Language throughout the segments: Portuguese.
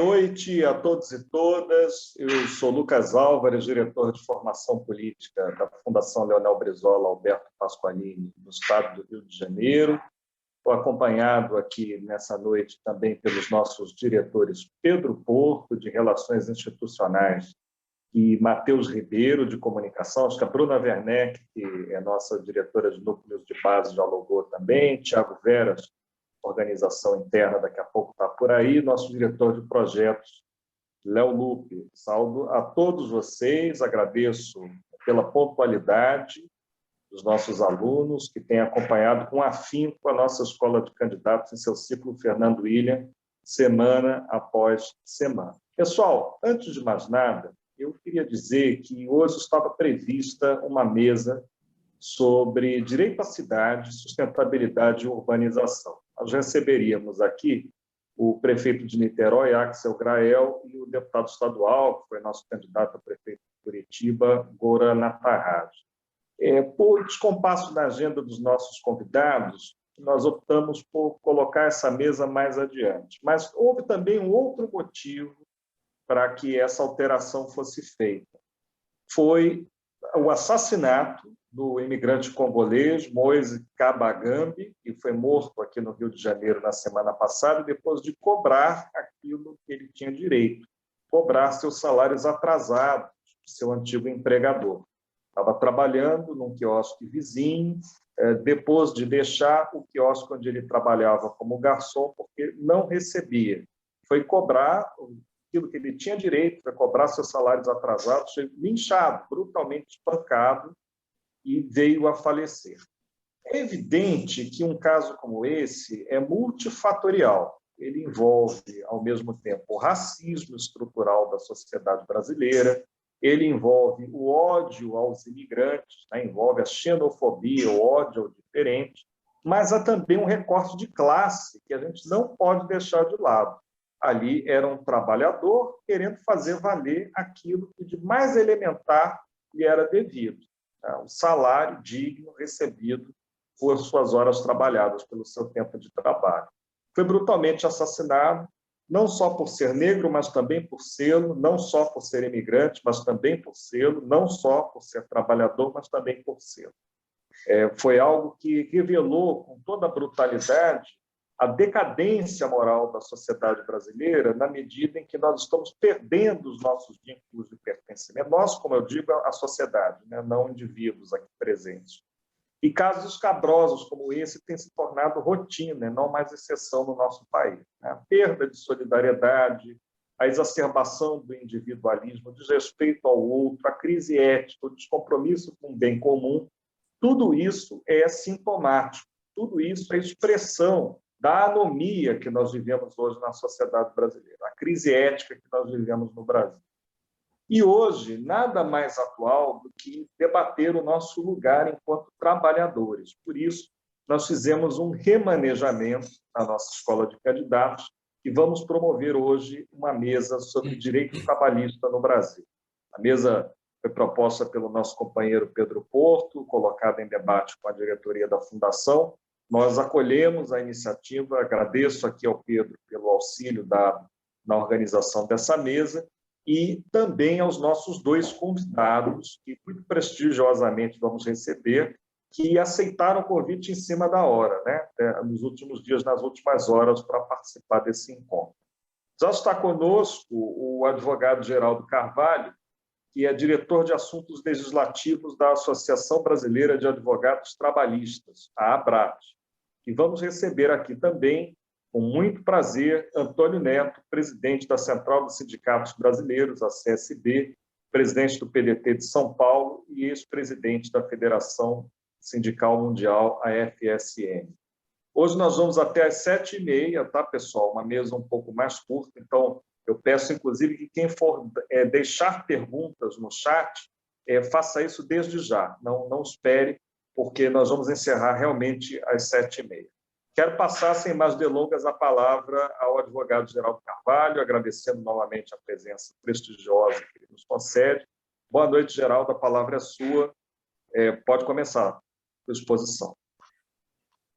Boa noite a todos e todas. Eu sou Lucas Álvares, diretor de formação política da Fundação Leonel Brizola Alberto Pasqualini, no estado do Rio de Janeiro. Estou acompanhado aqui nessa noite também pelos nossos diretores Pedro Porto, de Relações Institucionais, e Matheus Ribeiro, de Comunicação. Acho que a Bruna Werneck, que é nossa diretora de núcleos de base, já logou também. Tiago Veras, organização interna, daqui a pouco está por aí. Nosso diretor de projetos, Léo Lupe. Saúdo a todos vocês, agradeço pela pontualidade dos nossos alunos que têm acompanhado com afinco a nossa Escola de Candidatos em seu ciclo Fernando William, semana após semana. Pessoal, antes de mais nada, eu queria dizer que hoje estava prevista uma mesa sobre direito à cidade, sustentabilidade e urbanização. Nós receberíamos aqui o prefeito de Niterói, Axel Grael, e o deputado estadual, que foi nosso candidato a prefeito de Curitiba, Goran Nataraj. Por descompasso da agenda dos nossos convidados, nós optamos por colocar essa mesa mais adiante. Mas houve também um outro motivo para que essa alteração fosse feita. Foi o assassinato do imigrante congolês Moise Kabagambi, que foi morto aqui no Rio de Janeiro na semana passada, depois de cobrar aquilo que ele tinha direito, cobrar seus salários atrasados do seu antigo empregador. Estava trabalhando num quiosque vizinho, depois de deixar o quiosque onde ele trabalhava como garçom, porque não recebia. Foi cobrar aquilo que ele tinha direito, foi cobrar seus salários atrasados, foi linchado, brutalmente espancado, e veio a falecer. É evidente que um caso como esse é multifatorial. Ele envolve, ao mesmo tempo, o racismo estrutural da sociedade brasileira, ele envolve o ódio aos imigrantes, né? Envolve a xenofobia, o ódio ao diferente, mas há também um recorte de classe que a gente não pode deixar de lado. Ali era um trabalhador querendo fazer valer aquilo que de mais elementar lhe era devido, o salário digno recebido por suas horas trabalhadas, pelo seu tempo de trabalho. Foi brutalmente assassinado, não só por ser negro, mas também por sê-lo, não só por ser imigrante, mas também por sê-lo, não só por ser trabalhador, mas também por sê-lo. Foi algo que revelou com toda a brutalidade a decadência moral da sociedade brasileira, na medida em que nós estamos perdendo os nossos vínculos de pertencimento. Nós, como eu digo, a sociedade, né? Não indivíduos aqui presentes. E casos escabrosos como esse têm se tornado rotina, não mais exceção no nosso país. A perda de solidariedade, a exacerbação do individualismo, o desrespeito ao outro, a crise ética, o descompromisso com o bem comum, tudo isso é sintomático, tudo isso é expressão da anomia que nós vivemos hoje na sociedade brasileira, a crise ética que nós vivemos no Brasil. E hoje, nada mais atual do que debater o nosso lugar enquanto trabalhadores. Por isso, nós fizemos um remanejamento na nossa escola de candidatos e vamos promover hoje uma mesa sobre direito trabalhista no Brasil. A mesa foi proposta pelo nosso companheiro Pedro Porto, colocada em debate com a diretoria da Fundação. Nós acolhemos a iniciativa, agradeço aqui ao Pedro pelo auxílio dado na organização dessa mesa e também aos nossos dois convidados, que muito prestigiosamente vamos receber, que aceitaram o convite em cima da hora, né? Nos últimos dias, nas últimas horas, para participar desse encontro. Já está conosco o advogado Geraldo Carvalho, que é diretor de assuntos legislativos da Associação Brasileira de Advogados Trabalhistas, a ABRAT. E vamos receber aqui também, com muito prazer, Antônio Neto, presidente da Central dos Sindicatos Brasileiros, a CSB, presidente do PDT de São Paulo e ex-presidente da Federação Sindical Mundial, a FSM. Hoje nós vamos até às 7h30, tá, pessoal? Uma mesa um pouco mais curta, então eu peço, inclusive, que quem for deixar perguntas no chat, faça isso desde já, não espere, porque nós vamos encerrar realmente às 7h30. Quero passar, sem mais delongas, a palavra ao advogado Geraldo Carvalho, agradecendo novamente a presença prestigiosa que ele nos concede. Boa noite, Geraldo, a palavra é sua. Pode começar a sua exposição.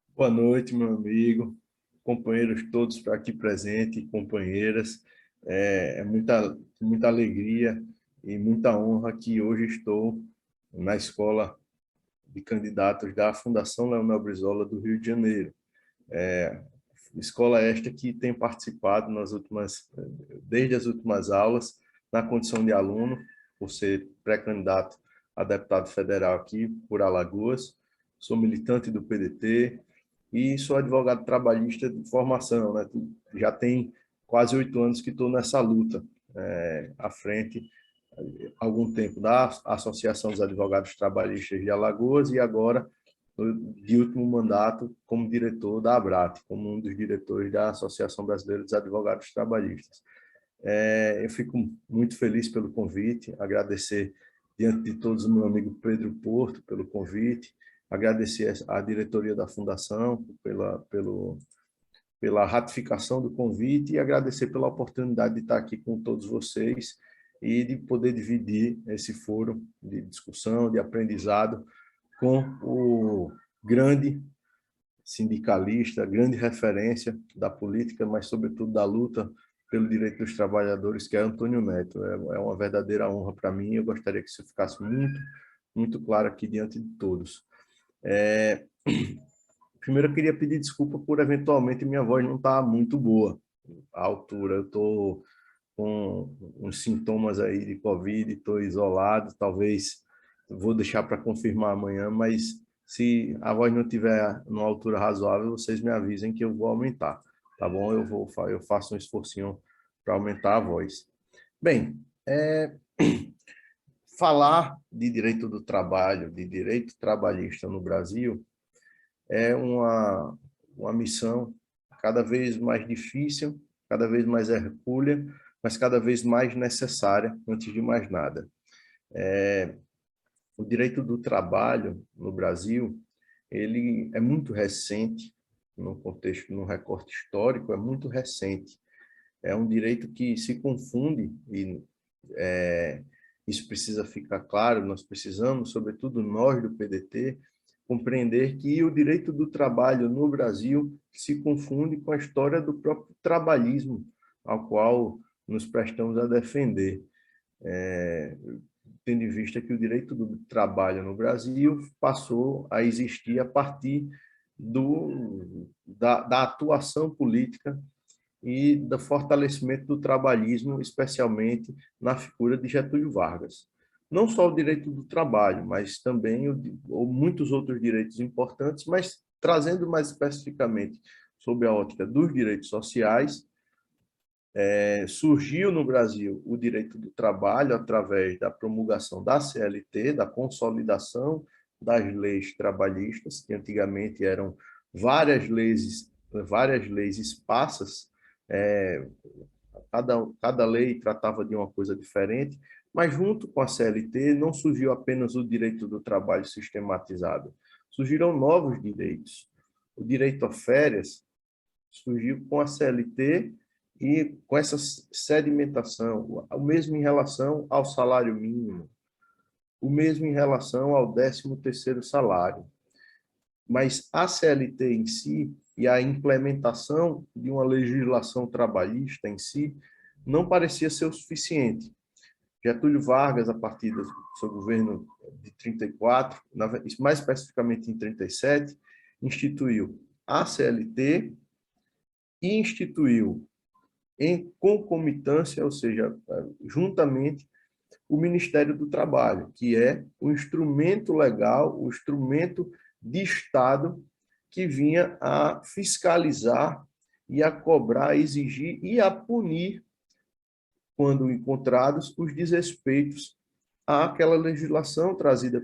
Boa noite, meu amigo, companheiros todos aqui presentes, companheiras. É muita alegria e muita honra que hoje estou na escola de candidatos da Fundação Leonel Brizola do Rio de Janeiro. Escola esta que tem participado desde as últimas aulas, na condição de aluno, por ser pré-candidato a deputado federal aqui por Alagoas. Sou militante do PDT e sou advogado trabalhista de formação, né? Já tem quase 8 anos que estou nessa luta, à frente, há algum tempo, da Associação dos Advogados Trabalhistas de Alagoas e agora de último mandato como diretor da ABRAT, como um dos diretores da Associação Brasileira dos Advogados Trabalhistas. Eu fico muito feliz pelo convite, agradecer diante de todos o meu amigo Pedro Porto pelo convite, agradecer à diretoria da Fundação pela ratificação do convite e agradecer pela oportunidade de estar aqui com todos vocês e de poder dividir esse foro de discussão, de aprendizado com o grande sindicalista, grande referência da política, mas sobretudo da luta pelo direito dos trabalhadores, que é Antônio Neto. É uma verdadeira honra para mim, eu gostaria que isso ficasse muito claro aqui diante de todos. Primeiro, eu queria pedir desculpa por, eventualmente, minha voz não estar muito boa à altura. Eu estou com uns sintomas aí de Covid, estou isolado, talvez vou deixar para confirmar amanhã, mas se a voz não estiver numa altura razoável, vocês me avisem que eu vou aumentar, tá bom? Eu faço um esforcinho para aumentar a voz. Bem, falar de direito do trabalho, de direito trabalhista no Brasil, é uma missão cada vez mais difícil, cada vez mais hercúlea, mas cada vez mais necessária, antes de mais nada. O direito do trabalho no Brasil, ele é muito recente, no contexto, no recorte histórico, é muito recente. É um direito que se confunde, e isso precisa ficar claro, nós precisamos, sobretudo nós do PDT, compreender que o direito do trabalho no Brasil se confunde com a história do próprio trabalhismo, ao qual nos prestamos a defender. Tendo em vista que o direito do trabalho no Brasil passou a existir a partir da atuação política e do fortalecimento do trabalhismo, especialmente na figura de Getúlio Vargas. Não só o direito do trabalho, mas também muitos outros direitos importantes, mas trazendo mais especificamente sob a ótica dos direitos sociais. Surgiu no Brasil o direito do trabalho através da promulgação da CLT, da consolidação das leis trabalhistas, que antigamente eram várias leis esparsas, cada lei tratava de uma coisa diferente, mas junto com a CLT não surgiu apenas o direito do trabalho sistematizado, surgiram novos direitos. O direito a férias surgiu com a CLT e com essa sedimentação, o mesmo em relação ao salário mínimo, o mesmo em relação ao 13º salário. Mas a CLT em si e a implementação de uma legislação trabalhista em si não parecia ser o suficiente. Getúlio Vargas, a partir do seu governo de 34, mais especificamente em 37, instituiu a CLT e instituiu em concomitância, ou seja, juntamente, o Ministério do Trabalho, que é o instrumento legal, o instrumento de Estado que vinha a fiscalizar e a cobrar, a exigir e a punir, quando encontrados, os desrespeitos àquela legislação trazida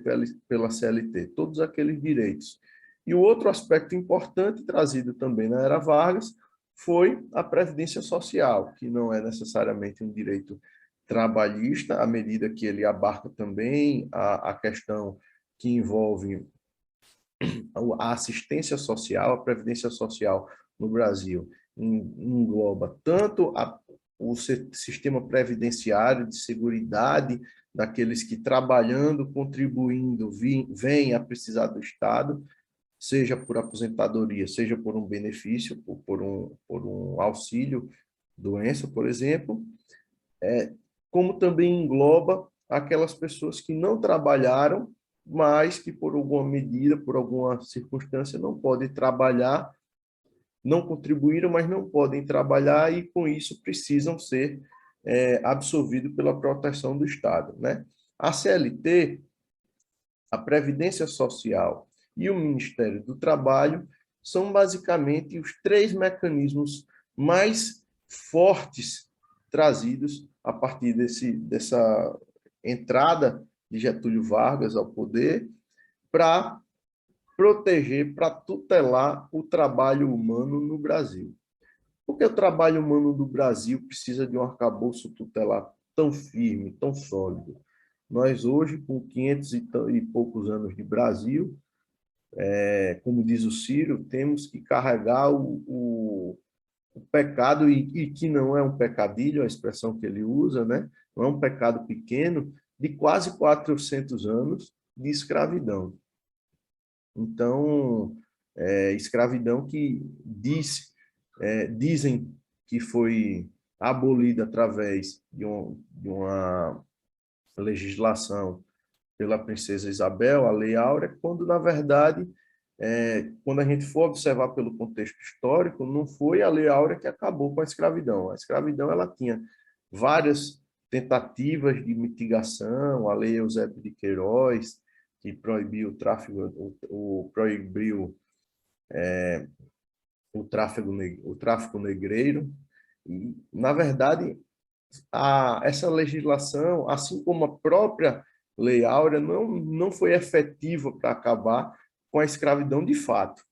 pela CLT, todos aqueles direitos. E o outro aspecto importante trazido também na era Vargas foi a Previdência Social, que não é necessariamente um direito trabalhista, à medida que ele abarca também a questão que envolve a assistência social. A Previdência Social no Brasil engloba tanto o sistema previdenciário de seguridade daqueles que, trabalhando, contribuindo, vêm a precisar do Estado, seja por aposentadoria, seja por um benefício, ou por um auxílio doença, por exemplo, como também engloba aquelas pessoas que não trabalharam, mas que por alguma medida, por alguma circunstância, não podem trabalhar, não contribuíram, mas não podem trabalhar e, com isso, precisam ser absorvidos pela proteção do Estado, né? A CLT, a Previdência Social e o Ministério do Trabalho são basicamente os três mecanismos mais fortes trazidos a partir dessa entrada de Getúlio Vargas ao poder para proteger, para tutelar o trabalho humano no Brasil. Por que o trabalho humano do Brasil precisa de um arcabouço tutelar tão firme, tão sólido? Nós hoje, com 500 e poucos anos de Brasil, como diz o Ciro, temos que carregar o pecado, e que não é um pecadilho, a expressão que ele usa, né? Não é um pecado pequeno, de quase 400 anos de escravidão. Então, escravidão que dizem que foi abolida através de uma legislação pela princesa Isabel, a Lei Áurea, quando, na verdade, quando a gente for observar pelo contexto histórico, não foi a Lei Áurea que acabou com a escravidão. A escravidão ela tinha várias tentativas de mitigação, a Lei Eusébio de Queiroz, que proibiu o tráfico, proibiu o tráfico negreiro. E, na verdade, essa legislação, assim como a própria Lei Áurea, não foi efetiva para acabar com a escravidão de fato.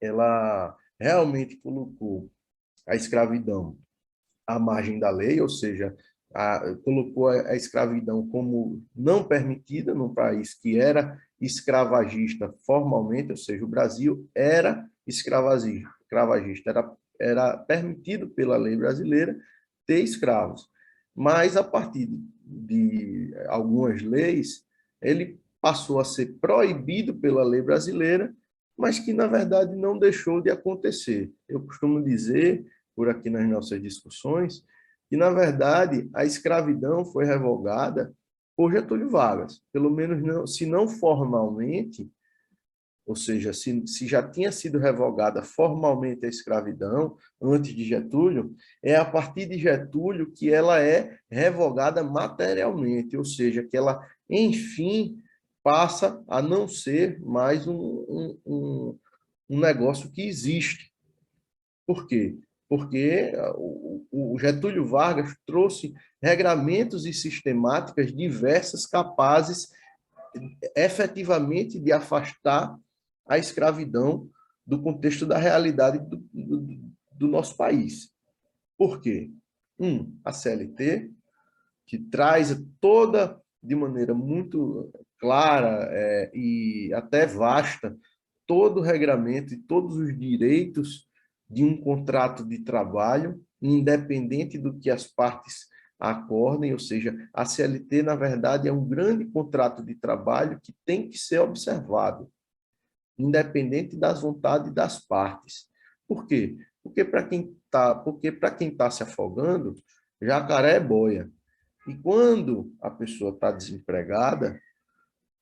Ela realmente colocou a escravidão à margem da lei, ou seja, colocou a escravidão como não permitida num país que era escravagista formalmente, ou seja, o Brasil era escravagista, era permitido pela lei brasileira ter escravos. Mas, a partir de algumas leis, ele passou a ser proibido pela lei brasileira, mas que, na verdade, não deixou de acontecer. Eu costumo dizer, por aqui nas nossas discussões, que, na verdade, a escravidão foi revogada por Getúlio Vargas, pelo menos, não, se não formalmente, ou seja, se já tinha sido revogada formalmente a escravidão antes de Getúlio, é a partir de Getúlio que ela é revogada materialmente, ou seja, que ela, enfim, passa a não ser mais um negócio que existe. Por quê? Porque o Getúlio Vargas trouxe regramentos e sistemáticas diversas capazes efetivamente de afastar a escravidão do contexto da realidade do nosso país. Por quê? A CLT, que traz toda, de maneira muito clara e até vasta, todo o regramento e todos os direitos de um contrato de trabalho, independente do que as partes acordem, ou seja, a CLT, na verdade, é um grande contrato de trabalho que tem que ser observado, independente das vontades das partes. Por quê? Porque para quem está se afogando, jacaré é boia. E quando a pessoa está desempregada,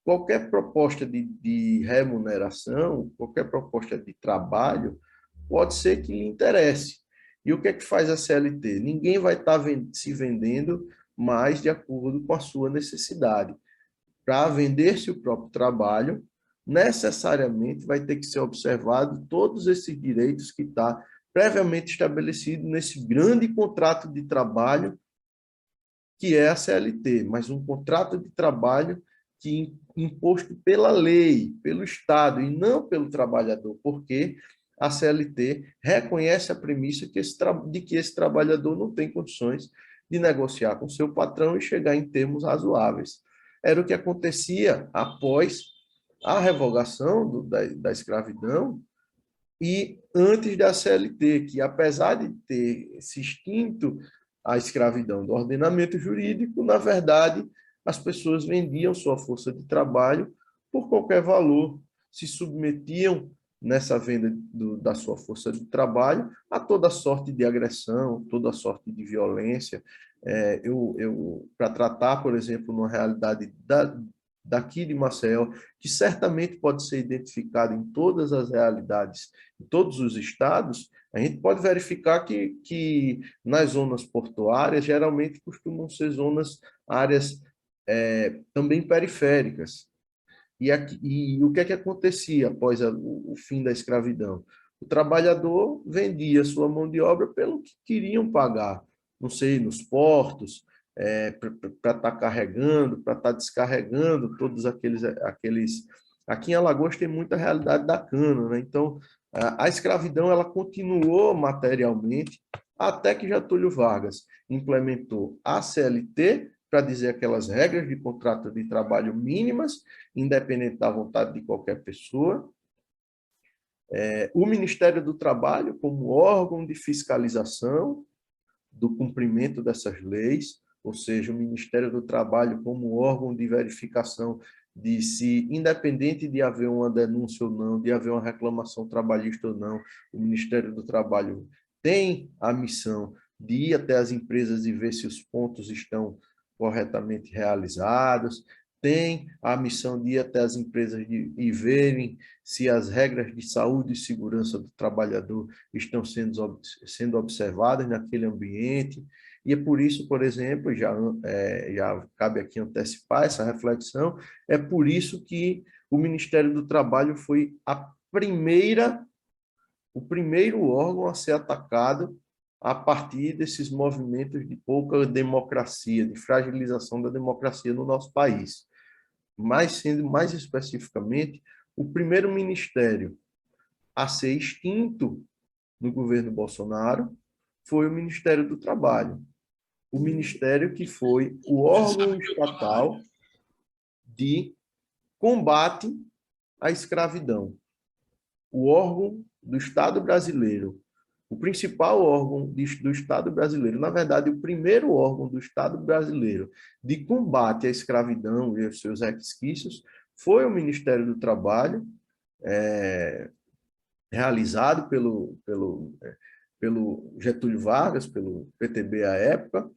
qualquer proposta de remuneração, qualquer proposta de trabalho, pode ser que lhe interesse. E o que é que faz a CLT? Ninguém vai estar se vendendo mais de acordo com a sua necessidade. Para vender-se o próprio trabalho, necessariamente vai ter que ser observado todos esses direitos que está previamente estabelecido nesse grande contrato de trabalho que é a CLT, mas um contrato de trabalho que imposto pela lei, pelo Estado e não pelo trabalhador, porque a CLT reconhece a premissa de que esse trabalhador não tem condições de negociar com seu patrão e chegar em termos razoáveis. Era o que acontecia após a revogação da escravidão e antes da CLT, que apesar de ter se extinto a escravidão do ordenamento jurídico, na verdade, as pessoas vendiam sua força de trabalho por qualquer valor, se submetiam nessa venda da sua força de trabalho a toda sorte de agressão, toda sorte de violência, para tratar, por exemplo, numa realidade daqui de Maceió, que certamente pode ser identificada em todas as realidades, em todos os estados, a gente pode verificar que nas zonas portuárias, geralmente costumam ser áreas também periféricas. E o que é que acontecia após o fim da escravidão? O trabalhador vendia sua mão de obra pelo que queriam pagar, não sei, nos portos, para estar carregando, para estar descarregando todos aqueles... Aqui em Alagoas tem muita realidade da cana, né? Então, a escravidão ela continuou materialmente até que Getúlio Vargas implementou a CLT, para dizer aquelas regras de contrato de trabalho mínimas, independente da vontade de qualquer pessoa. O Ministério do Trabalho como órgão de fiscalização do cumprimento dessas leis, ou seja, o Ministério do Trabalho como órgão de verificação de se, independente de haver uma denúncia ou não, de haver uma reclamação trabalhista ou não, o Ministério do Trabalho tem a missão de ir até as empresas e ver se os pontos estão corretamente realizados, tem a missão de ir até as empresas e verem se as regras de saúde e segurança do trabalhador estão sendo observadas naquele ambiente. E é por isso, por exemplo, já cabe aqui antecipar essa reflexão, é por isso que o Ministério do Trabalho foi o primeiro órgão a ser atacado a partir desses movimentos de pouca democracia, de fragilização da democracia no nosso país. Mas, sendo mais especificamente, o primeiro ministério a ser extinto no governo Bolsonaro foi o Ministério do Trabalho. O ministério que foi o órgão estatal de combate à escravidão. O órgão do Estado brasileiro, o principal órgão do Estado brasileiro, na verdade, o primeiro órgão do Estado brasileiro de combate à escravidão e aos seus resquícios foi o Ministério do Trabalho, realizado pelo Getúlio Vargas, pelo PTB à época,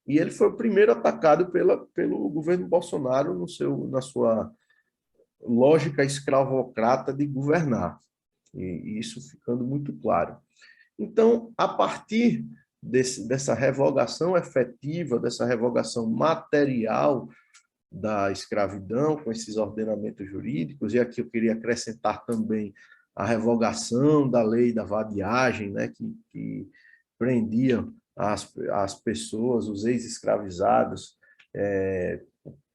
e ele foi o primeiro atacado pelo governo Bolsonaro na sua lógica escravocrata de governar, e isso ficando muito claro. Então, a partir dessa revogação efetiva, dessa revogação material da escravidão, com esses ordenamentos jurídicos, e aqui eu queria acrescentar também a revogação da lei da vadiagem, né, que prendia as pessoas, os ex-escravizados,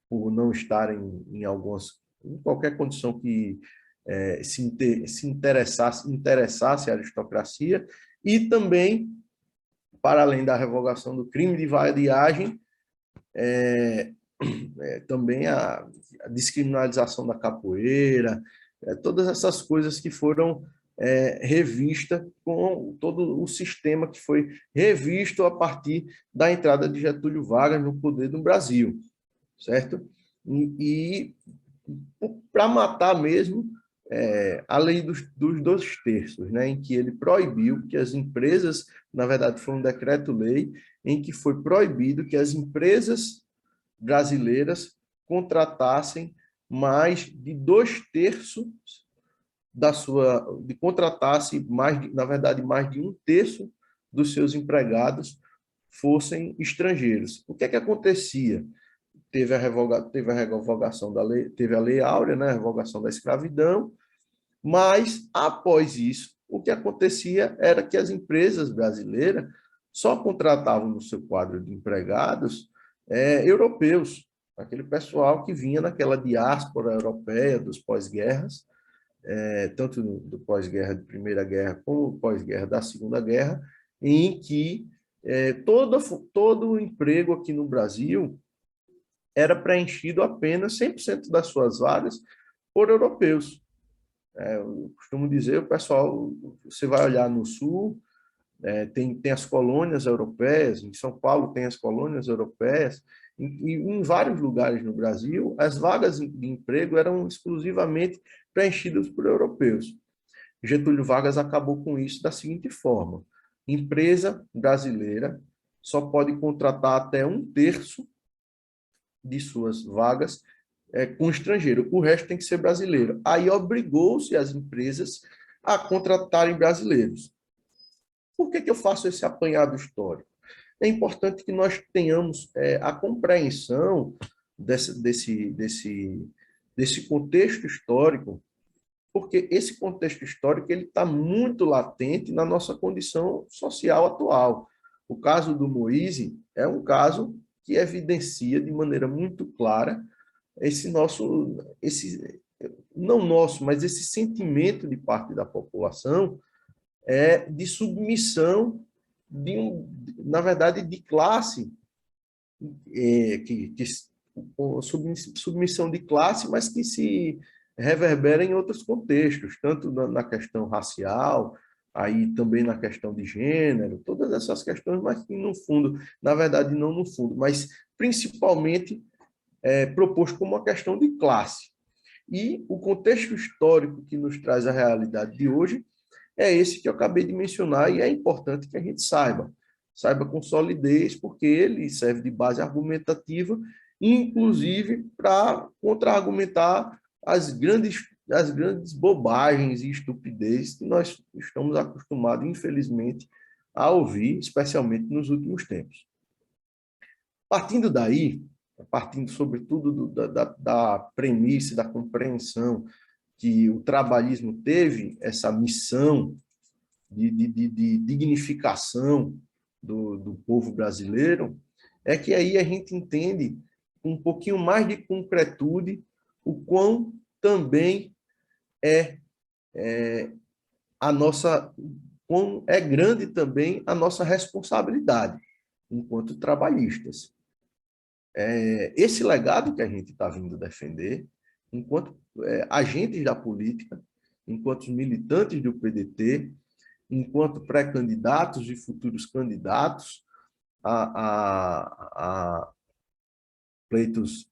por não estarem em qualquer condição que se interessasse a aristocracia, e também, para além da revogação do crime de vadiagem, também a descriminalização da capoeira, todas essas coisas que foram revistas com todo o sistema que foi revisto a partir da entrada de Getúlio Vargas no poder do Brasil, certo? E para matar mesmo a lei dos 2/3, né, em que ele proibiu que as empresas, na verdade foi um decreto-lei, em que foi proibido que as empresas brasileiras contratassem mais de 2/3 contratasse na verdade, mais de 1/3 dos seus empregados fossem estrangeiros. O que é que acontecia? Teve a revogação da lei, teve a Lei Áurea, né, a revogação da escravidão, mas, após isso, o que acontecia era que as empresas brasileiras só contratavam no seu quadro de empregados europeus, aquele pessoal que vinha naquela diáspora europeia dos pós-guerras, tanto do pós-guerra de Primeira Guerra como pós-guerra da Segunda Guerra, em que todo o emprego aqui no Brasil era preenchido apenas 100% das suas vagas por europeus. Eu costumo dizer, o pessoal, você vai olhar no Sul, tem as colônias europeias, em São Paulo tem as colônias europeias, e em vários lugares no Brasil, as vagas de emprego eram exclusivamente preenchidas por europeus. Getúlio Vargas acabou com isso da seguinte forma: empresa brasileira só pode contratar até 1/3 de suas vagas com estrangeiro. O resto tem que ser brasileiro. Aí obrigou-se as empresas a contratarem brasileiros. Por que eu faço esse apanhado histórico? É importante que nós tenhamos a compreensão desse contexto histórico, porque esse contexto histórico ele está muito latente na nossa condição social atual. O caso do Moise é um caso que evidencia de maneira muito clara não nosso, mas esse sentimento de parte da população de submissão na verdade, de classe, submissão de classe, mas que se reverbera em outros contextos, tanto na questão racial, aí também na questão de gênero, todas essas questões, mas que no fundo, na verdade, não no fundo, mas principalmente proposto como uma questão de classe. E o contexto histórico que nos traz a realidade de hoje é esse que eu acabei de mencionar, e é importante que a gente saiba com solidez, porque ele serve de base argumentativa, inclusive para contra-argumentar as grandes bobagens e estupidez que nós estamos acostumados, infelizmente, a ouvir, especialmente nos últimos tempos. Partindo daí, partindo sobretudo da premissa, da compreensão que o trabalhismo teve essa missão de dignificação do povo brasileiro, é que aí a gente entende com um pouquinho mais de concretude o quão também quão é grande também a nossa responsabilidade enquanto trabalhistas. Esse legado que a gente está vindo defender, enquanto agentes da política, enquanto militantes do PDT, enquanto pré-candidatos e futuros candidatos a pleitos,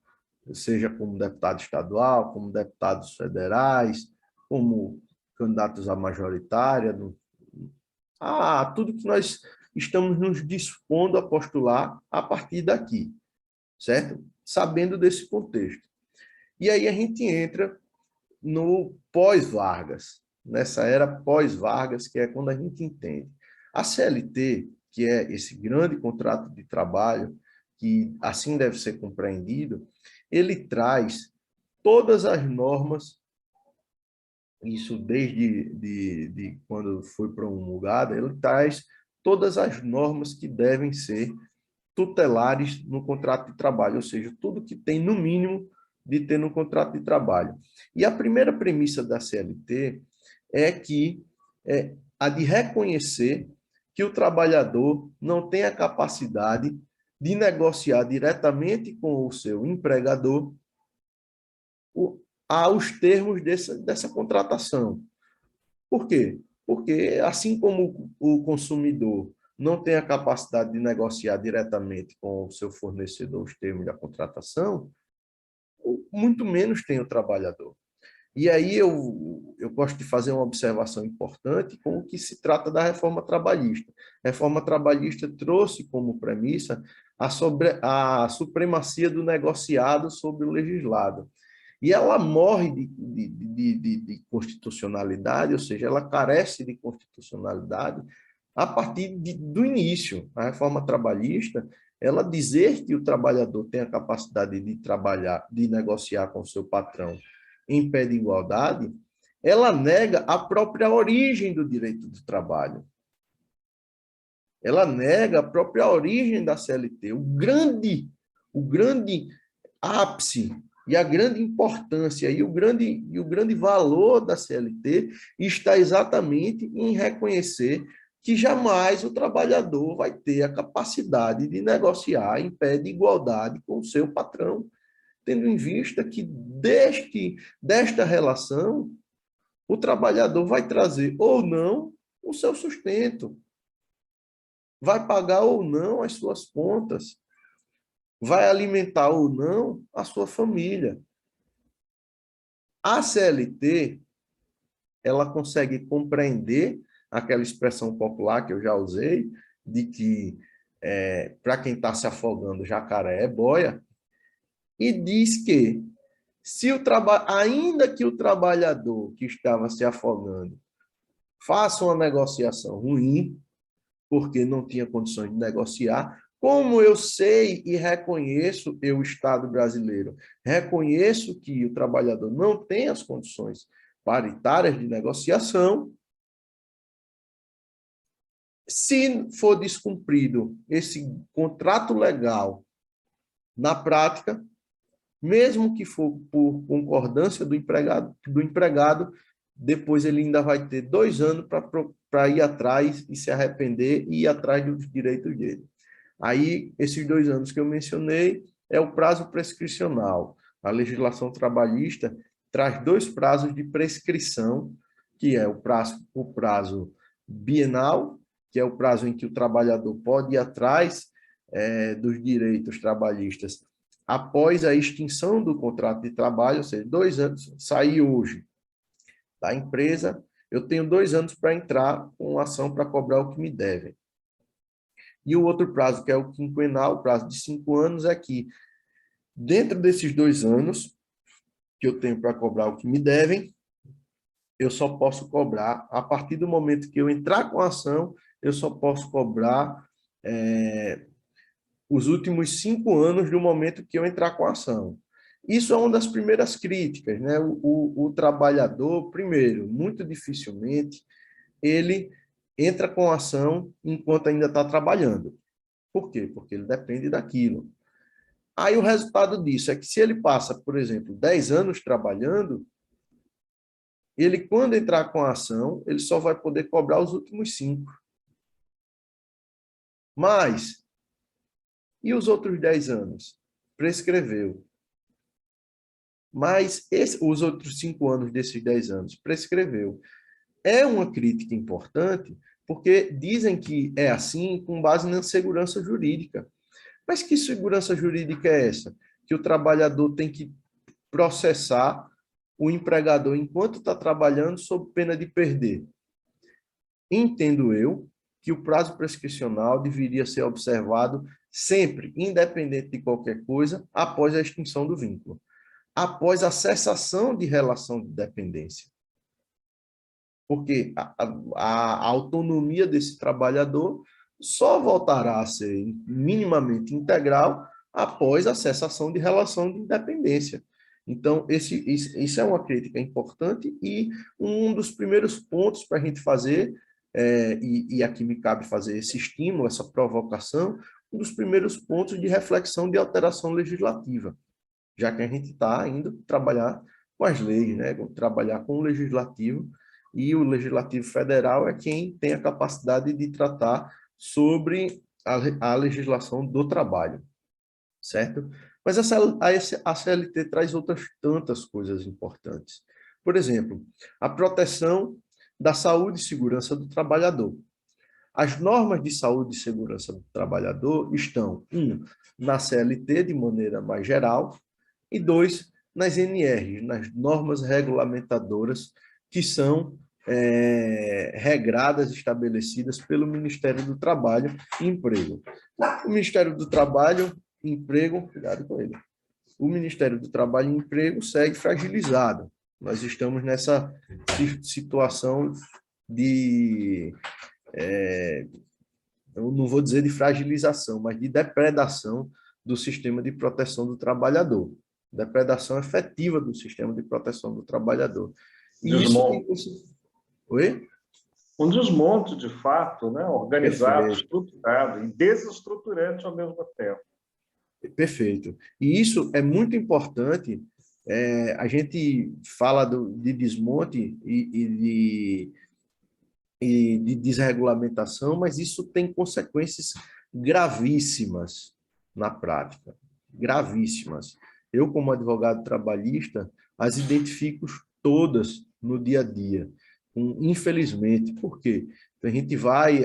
seja como deputado estadual, como deputados federais, como candidatos à majoritária, tudo que nós estamos nos dispondo a postular a partir daqui, certo? Sabendo desse contexto. E aí a gente entra no pós-Vargas, nessa era pós-Vargas, que é quando a gente entende. A CLT, que é esse grande contrato de trabalho, que assim deve ser compreendido, ele traz todas as normas, isso desde quando foi promulgada, ele traz todas as normas que devem ser tutelares no contrato de trabalho, ou seja, tudo que tem no mínimo de ter no contrato de trabalho. E a primeira premissa da CLT é a de reconhecer que o trabalhador não tem a capacidade de negociar diretamente com o seu empregador aos termos dessa contratação. Por quê? Porque, assim como o consumidor não tem a capacidade de negociar diretamente com o seu fornecedor os termos da contratação, muito menos tem o trabalhador. E aí eu gosto de fazer uma observação importante com o que se trata da reforma trabalhista. A reforma trabalhista trouxe como premissa a supremacia do negociado sobre o legislado. E ela morre de constitucionalidade, ou seja, ela carece de constitucionalidade a partir do início. A reforma trabalhista, ela dizer que o trabalhador tem a capacidade de trabalhar, de negociar com o seu patrão em pé de igualdade, ela nega a própria origem do direito do trabalho. Ela nega a própria origem da CLT. O grande ápice e a grande importância e o grande valor da CLT está exatamente em reconhecer que jamais o trabalhador vai ter a capacidade de negociar em pé de igualdade com o seu patrão, tendo em vista que desta relação o trabalhador vai trazer ou não o seu sustento, vai pagar ou não as suas contas, vai alimentar ou não a sua família. A CLT, ela consegue compreender aquela expressão popular que eu já usei, de que para quem está se afogando, jacaré é boia, e diz que se ainda que o trabalhador que estava se afogando faça uma negociação ruim, porque não tinha condições de negociar, como eu sei e reconheço, eu, Estado brasileiro, reconheço que o trabalhador não tem as condições paritárias de negociação, se for descumprido esse contrato legal na prática, mesmo que for por concordância do empregado, depois ele ainda vai ter 2 anos para ir atrás e se arrepender e ir atrás dos direitos dele. Aí, esses 2 anos que eu mencionei é o prazo prescricional. A legislação trabalhista traz 2 prazos de prescrição, que é o prazo bienal, que é o prazo em que o trabalhador pode ir atrás dos direitos trabalhistas após a extinção do contrato de trabalho, ou seja, 2 anos, saí hoje da empresa, eu tenho 2 anos para entrar com ação para cobrar o que me devem. E o outro prazo, que é o quinquenal, o prazo de 5 anos, é que, dentro desses 2 anos que eu tenho para cobrar o que me devem, eu só posso cobrar, a partir do momento que eu entrar com a ação, eu só posso cobrar os últimos 5 anos do momento que eu entrar com a ação. Isso é uma das primeiras críticas, né? O trabalhador, primeiro, muito dificilmente, ele entra com a ação enquanto ainda está trabalhando. Por quê? Porque ele depende daquilo. Aí o resultado disso é que se ele passa, por exemplo, 10 anos trabalhando, ele, quando entrar com a ação, ele só vai poder cobrar os últimos 5. Mas, e os outros 10 anos? Prescreveu. Mas os outros 5 anos desses 10 anos prescreveu. É uma crítica importante, porque dizem que é assim com base na segurança jurídica. Mas que segurança jurídica é essa? Que o trabalhador tem que processar o empregador enquanto está trabalhando sob pena de perder. Entendo eu que o prazo prescricional deveria ser observado sempre, independente de qualquer coisa, após a extinção do vínculo, após a cessação de relação de dependência. Porque a autonomia desse trabalhador só voltará a ser minimamente integral após a cessação de relação de independência. Então, isso é uma crítica importante e um dos primeiros pontos para a gente fazer, e aqui me cabe fazer esse estímulo, essa provocação, um dos primeiros pontos de reflexão de alteração legislativa, já que a gente está indo trabalhar com as leis, né? Trabalhar com o legislativo, e o Legislativo Federal é quem tem a capacidade de tratar sobre a legislação do trabalho, certo? Mas a CLT traz outras tantas coisas importantes. Por exemplo, a proteção da saúde e segurança do trabalhador. As normas de saúde e segurança do trabalhador estão, na CLT de maneira mais geral, e 2, nas NRs, nas normas regulamentadoras que são regradas, estabelecidas pelo Ministério do Trabalho e Emprego. O Ministério do Trabalho e Emprego, cuidado com ele, o Ministério do Trabalho e Emprego segue fragilizado. Nós estamos nessa situação de, eu não vou dizer de fragilização, mas de depredação do sistema de proteção do trabalhador. Depredação efetiva do sistema de proteção do trabalhador. E isso... Oi? Um desmonte, de fato, né? Organizado, Perfeito. estruturado e desestruturante ao mesmo tempo. Perfeito. E isso é muito importante. A gente fala de desmonte e de desregulamentação, mas isso tem consequências gravíssimas na prática. Gravíssimas. Eu, como advogado trabalhista, as identifico todas no dia a dia. Infelizmente, por quê? A gente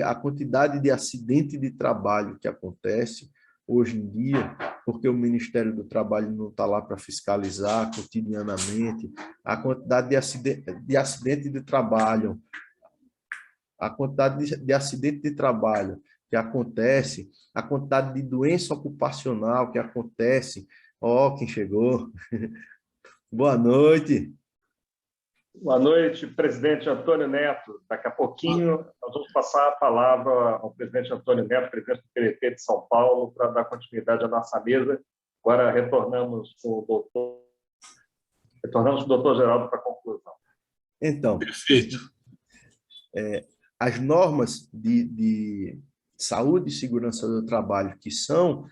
a quantidade de acidente de trabalho que acontece hoje em dia, porque o Ministério do Trabalho não está lá para fiscalizar cotidianamente, a quantidade de acidente de trabalho, a quantidade de acidente de trabalho que acontece, a quantidade de doença ocupacional que acontece. Ó, quem chegou. Boa noite. Boa noite, presidente Antônio Neto. Daqui a pouquinho nós vamos passar a palavra ao presidente Antônio Neto, presidente do PDT de São Paulo, para dar continuidade à nossa mesa. Agora retornamos com o doutor Geraldo para a conclusão. Então, perfeito. As normas de saúde e segurança do trabalho, que são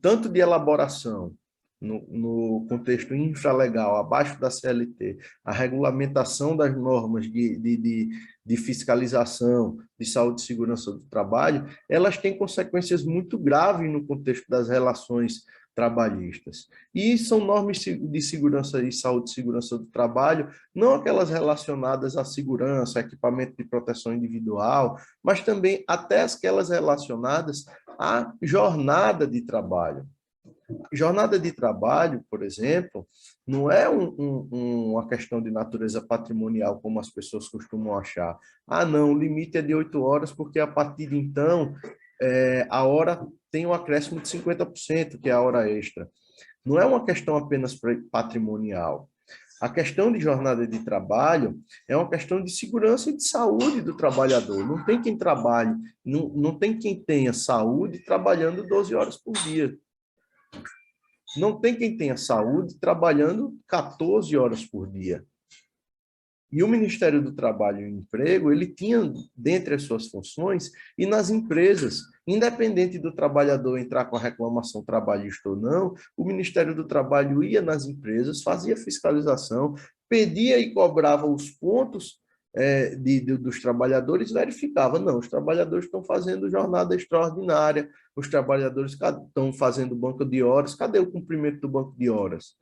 tanto de elaboração, no contexto infralegal, abaixo da CLT, a regulamentação das normas de fiscalização de saúde e segurança do trabalho, elas têm consequências muito graves no contexto das relações trabalhistas. E são normas de segurança e saúde e segurança do trabalho, não aquelas relacionadas à segurança, equipamento de proteção individual, mas também até aquelas relacionadas à jornada de trabalho. Jornada de trabalho, por exemplo, não é uma questão de natureza patrimonial, como as pessoas costumam achar. Ah, não, o limite é de 8 horas, porque a partir de então, a hora tem um acréscimo de 50%, que é a hora extra. Não é uma questão apenas patrimonial. A questão de jornada de trabalho é uma questão de segurança e de saúde do trabalhador. Não tem quem trabalhe, não tem quem tenha saúde trabalhando 12 horas por dia. Não tem quem tenha saúde trabalhando 14 horas por dia. E o Ministério do Trabalho e Emprego, ele tinha, dentre as suas funções, e nas empresas, independente do trabalhador entrar com a reclamação trabalhista ou não, o Ministério do Trabalho ia nas empresas, fazia fiscalização, pedia e cobrava os pontos dos trabalhadores, verificava, não, os trabalhadores estão fazendo jornada extraordinária, os trabalhadores estão fazendo banco de horas, cadê o cumprimento do banco de horas?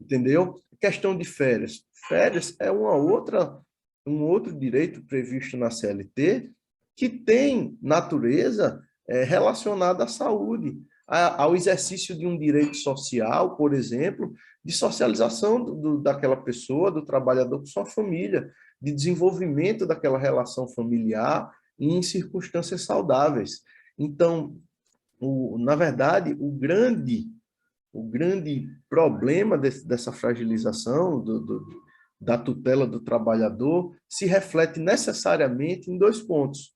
Entendeu? Questão de férias. Férias é um outro direito previsto na CLT que tem natureza relacionada à saúde, ao exercício de um direito social, por exemplo, de socialização daquela pessoa, do trabalhador com sua família, de desenvolvimento daquela relação familiar em circunstâncias saudáveis. Então, na verdade, o grande problema dessa fragilização da tutela do trabalhador se reflete necessariamente em 2 pontos.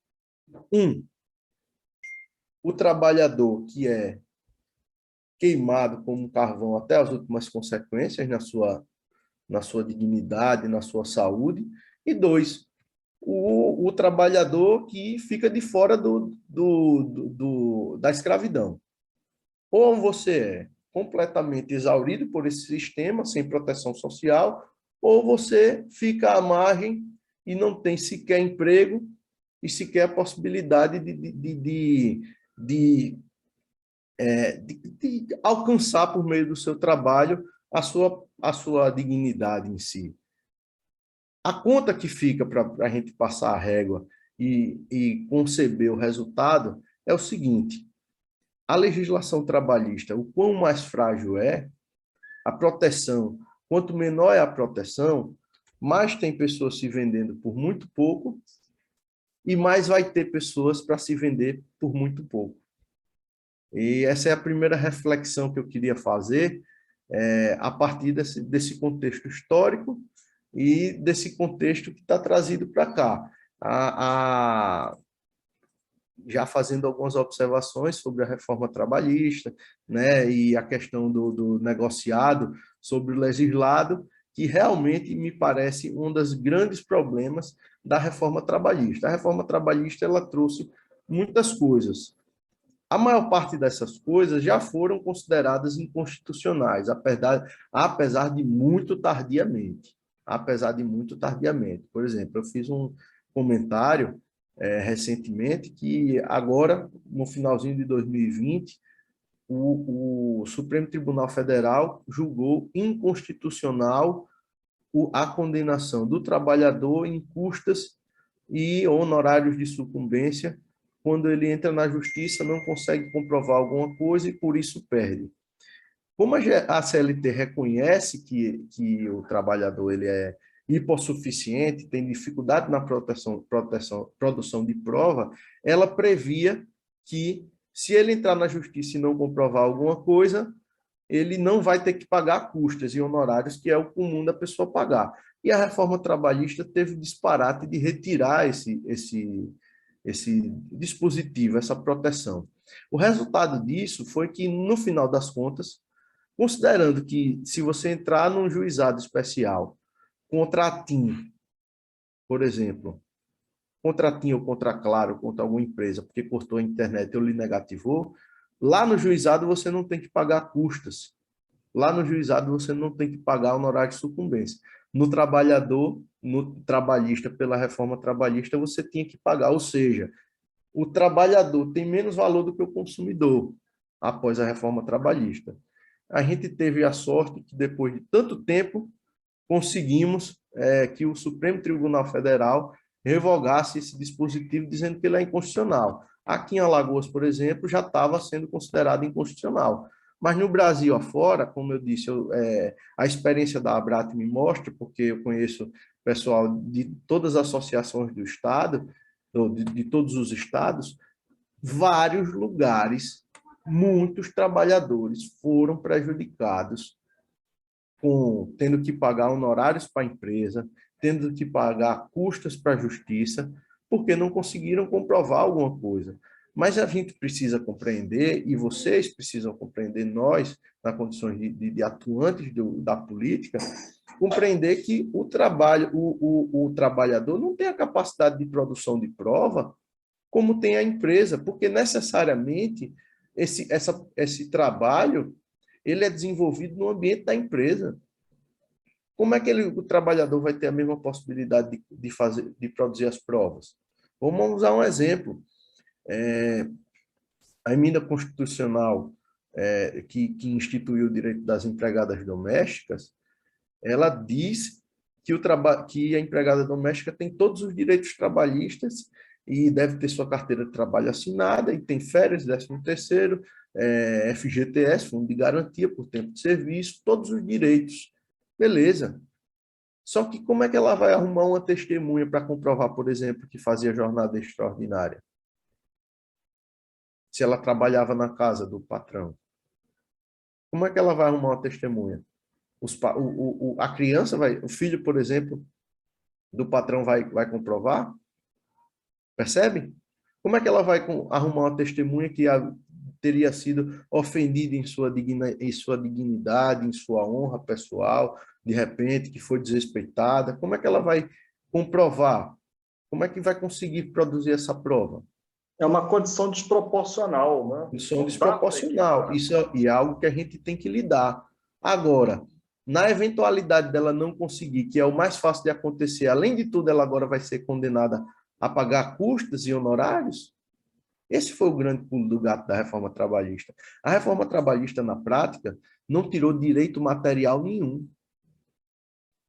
O trabalhador que é queimado como carvão até as últimas consequências na sua dignidade, na sua saúde. E 2, o trabalhador que fica de fora da escravidão. Ou você é completamente exaurido por esse sistema, sem proteção social, ou você fica à margem e não tem sequer emprego e sequer a possibilidade de alcançar, por meio do seu trabalho, a sua dignidade em si. A conta que fica para a gente passar a régua e conceber o resultado é o seguinte: a legislação trabalhista, o quão mais frágil é, a proteção, quanto menor é a proteção, mais tem pessoas se vendendo por muito pouco e mais vai ter pessoas para se vender por muito pouco. E essa é a primeira reflexão que eu queria fazer a partir desse contexto histórico e desse contexto que está trazido para cá. Já fazendo algumas observações sobre a reforma trabalhista, né, e a questão do negociado sobre o legislado, que realmente me parece um dos grandes problemas da reforma trabalhista. A reforma trabalhista ela trouxe muitas coisas. A maior parte dessas coisas já foram consideradas inconstitucionais, apesar de muito tardiamente. Por exemplo, eu fiz um comentário recentemente que agora, no finalzinho de 2020, o Supremo Tribunal Federal julgou inconstitucional a condenação do trabalhador em custas e honorários de sucumbência quando ele entra na justiça, não consegue comprovar alguma coisa e por isso perde. Como a CLT reconhece que o trabalhador ele é hipossuficiente, tem dificuldade na produção de prova, ela previa que, se ele entrar na justiça e não comprovar alguma coisa, ele não vai ter que pagar custas e honorários, que é o comum da pessoa pagar. E a reforma trabalhista teve o disparate de retirar esse dispositivo, essa proteção. O resultado disso foi que, no final das contas, considerando que, se você entrar num juizado especial contra a TIM, por exemplo, contra a TIM ou contra a Claro, contra alguma empresa, porque cortou a internet ou lhe negativou, lá no juizado você não tem que pagar custas. Lá no juizado você não tem que pagar honorário de sucumbência. No trabalhador, no trabalhista, pela reforma trabalhista, você tinha que pagar, ou seja, o trabalhador tem menos valor do que o consumidor após a reforma trabalhista. A gente teve a sorte que, depois de tanto tempo, conseguimos que o Supremo Tribunal Federal revogasse esse dispositivo, dizendo que ele é inconstitucional. Aqui em Alagoas, por exemplo, já estava sendo considerado inconstitucional. Mas no Brasil afora, como eu disse, a experiência da Abrat me mostra, porque eu conheço pessoal de todas as associações do Estado, de todos os estados, vários lugares, muitos trabalhadores foram prejudicados, tendo que pagar honorários para a empresa, tendo que pagar custas para a justiça, porque não conseguiram comprovar alguma coisa. Mas a gente precisa compreender, e vocês precisam compreender, nós, na condições de atuantes da política, compreender que o trabalhador não tem a capacidade de produção de prova como tem a empresa, porque necessariamente esse trabalho ele é desenvolvido no ambiente da empresa. Como é que o trabalhador vai ter a mesma possibilidade de produzir as provas? Vamos usar um exemplo. A emenda constitucional que instituiu o direito das empregadas domésticas, ela diz que a empregada doméstica tem todos os direitos trabalhistas e deve ter sua carteira de trabalho assinada, e tem férias, 13º, FGTS, Fundo de Garantia por Tempo de Serviço, todos os direitos. Beleza. Só que como é que ela vai arrumar uma testemunha para comprovar, por exemplo, que fazia jornada extraordinária? Se ela trabalhava na casa do patrão. Como é que ela vai arrumar uma testemunha? A criança o filho, por exemplo, do patrão vai comprovar? Percebe? Como é que ela vai arrumar uma testemunha que teria sido ofendida em sua dignidade, em sua honra pessoal, de repente, que foi desrespeitada? Como é que ela vai comprovar? Como é que vai conseguir produzir essa prova? É uma condição desproporcional, né? Condição desproporcional. Isso é algo que a gente tem que lidar. Agora, na eventualidade dela não conseguir, que é o mais fácil de acontecer, além de tudo, ela agora vai ser condenada a pagar custas e honorários. Esse foi o grande pulo do gato da reforma trabalhista. A reforma trabalhista, na prática, não tirou direito material nenhum.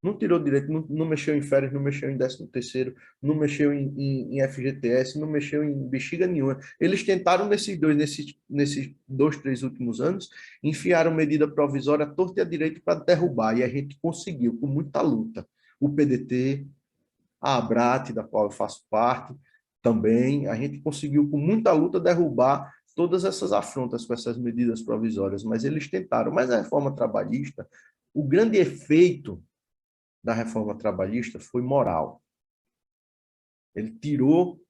Não tirou direito, não mexeu em férias, não mexeu em 13º, não mexeu em FGTS, não mexeu em bexiga nenhuma. Eles tentaram nesses 2, 3 últimos anos, enfiaram medida provisória torta e à direita para derrubar, e a gente conseguiu, com muita luta. O PDT, a Abrat, da qual eu faço parte também, a gente conseguiu, com muita luta, derrubar todas essas afrontas com essas medidas provisórias, mas eles tentaram. Mas a reforma trabalhista, o grande efeito da reforma trabalhista foi moral. Ele tirou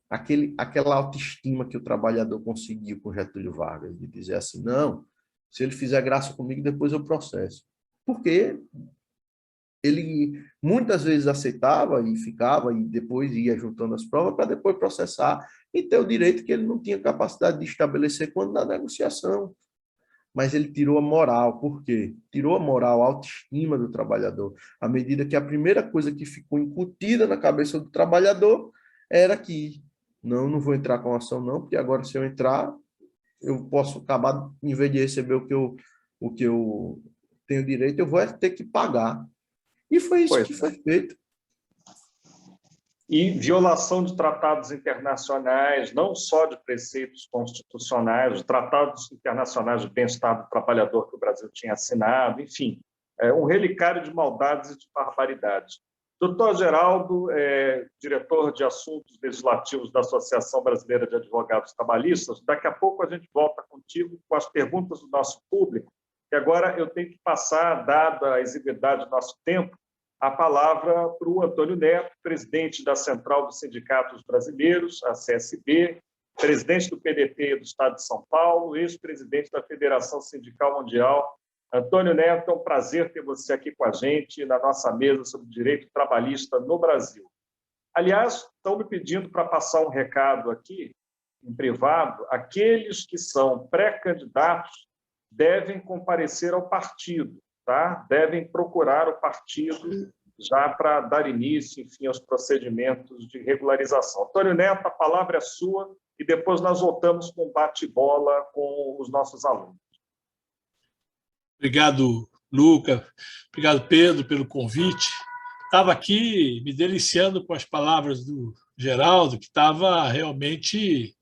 aquela autoestima que o trabalhador conseguiu com Getúlio Vargas, de dizer assim, não, se ele fizer graça comigo, depois eu processo. Porque ele muitas vezes aceitava e ficava, e depois ia juntando as provas para depois processar e ter o direito que ele não tinha capacidade de estabelecer quando na negociação. Mas ele tirou a moral. Por quê? Tirou a moral, a autoestima do trabalhador, à medida que a primeira coisa que ficou incutida na cabeça do trabalhador era que não vou entrar com ação não, porque agora se eu entrar, eu posso acabar, em vez de receber o que eu tenho direito, eu vou ter que pagar. E foi isso que foi feito. E violação de tratados internacionais, não só de preceitos constitucionais, de tratados internacionais de bem-estar do trabalhador que o Brasil tinha assinado, enfim, um relicário de maldades e de barbaridades. Doutor Geraldo, diretor de Assuntos Legislativos da Associação Brasileira de Advogados Trabalhistas, daqui a pouco a gente volta contigo com as perguntas do nosso público, que agora eu tenho que passar, dada a exiguidade do nosso tempo, a palavra para o Antônio Neto, presidente da Central dos Sindicatos Brasileiros, a CSB, presidente do PDT do Estado de São Paulo, ex-presidente da Federação Sindical Mundial. Antônio Neto, é um prazer ter você aqui com a gente na nossa mesa sobre direito trabalhista no Brasil. Aliás, estão me pedindo para passar um recado aqui, em privado. Aqueles que são pré-candidatos devem comparecer ao partido, tá? Devem procurar o partido já para dar início, enfim, aos procedimentos de regularização. Antônio Neto, a palavra é sua e depois nós voltamos com um bate-bola com os nossos alunos. Obrigado, Luca. Obrigado, Pedro, pelo convite. Estava aqui me deliciando com as palavras do Geraldo, que estava realmente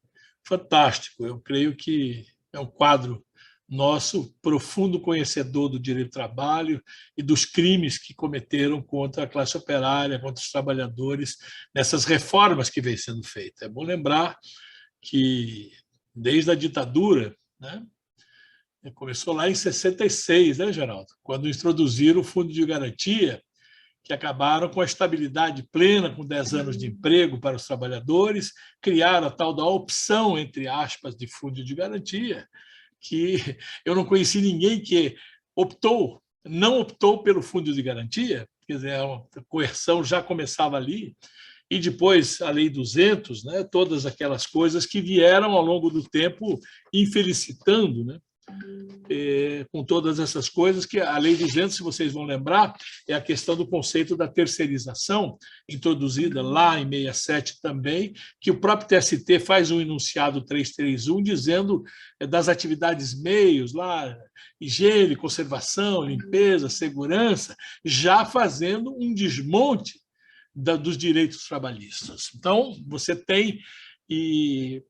fantástico. Eu creio que é um quadro nosso, profundo conhecedor do direito do trabalho e dos crimes que cometeram contra a classe operária, contra os trabalhadores, nessas reformas que vem sendo feitas. É bom lembrar que, desde a ditadura, né, começou lá em 66, né, Geraldo? Quando introduziram o Fundo de Garantia, que acabaram com a estabilidade plena, com 10 anos de emprego para os trabalhadores, criaram a tal da opção, entre aspas, de Fundo de Garantia, que eu não conheci ninguém que não optou pelo Fundo de Garantia, quer dizer, a coerção já começava ali, e depois a Lei 200, né, todas aquelas coisas que vieram ao longo do tempo infelicitando, né, com todas essas coisas, que a Lei 200, se vocês vão lembrar, é a questão do conceito da terceirização, introduzida lá em 67 também, que o próprio TST faz um enunciado 331 dizendo das atividades meios, lá, higiene, conservação, limpeza, segurança, já fazendo um desmonte dos direitos trabalhistas. Então, você tem, e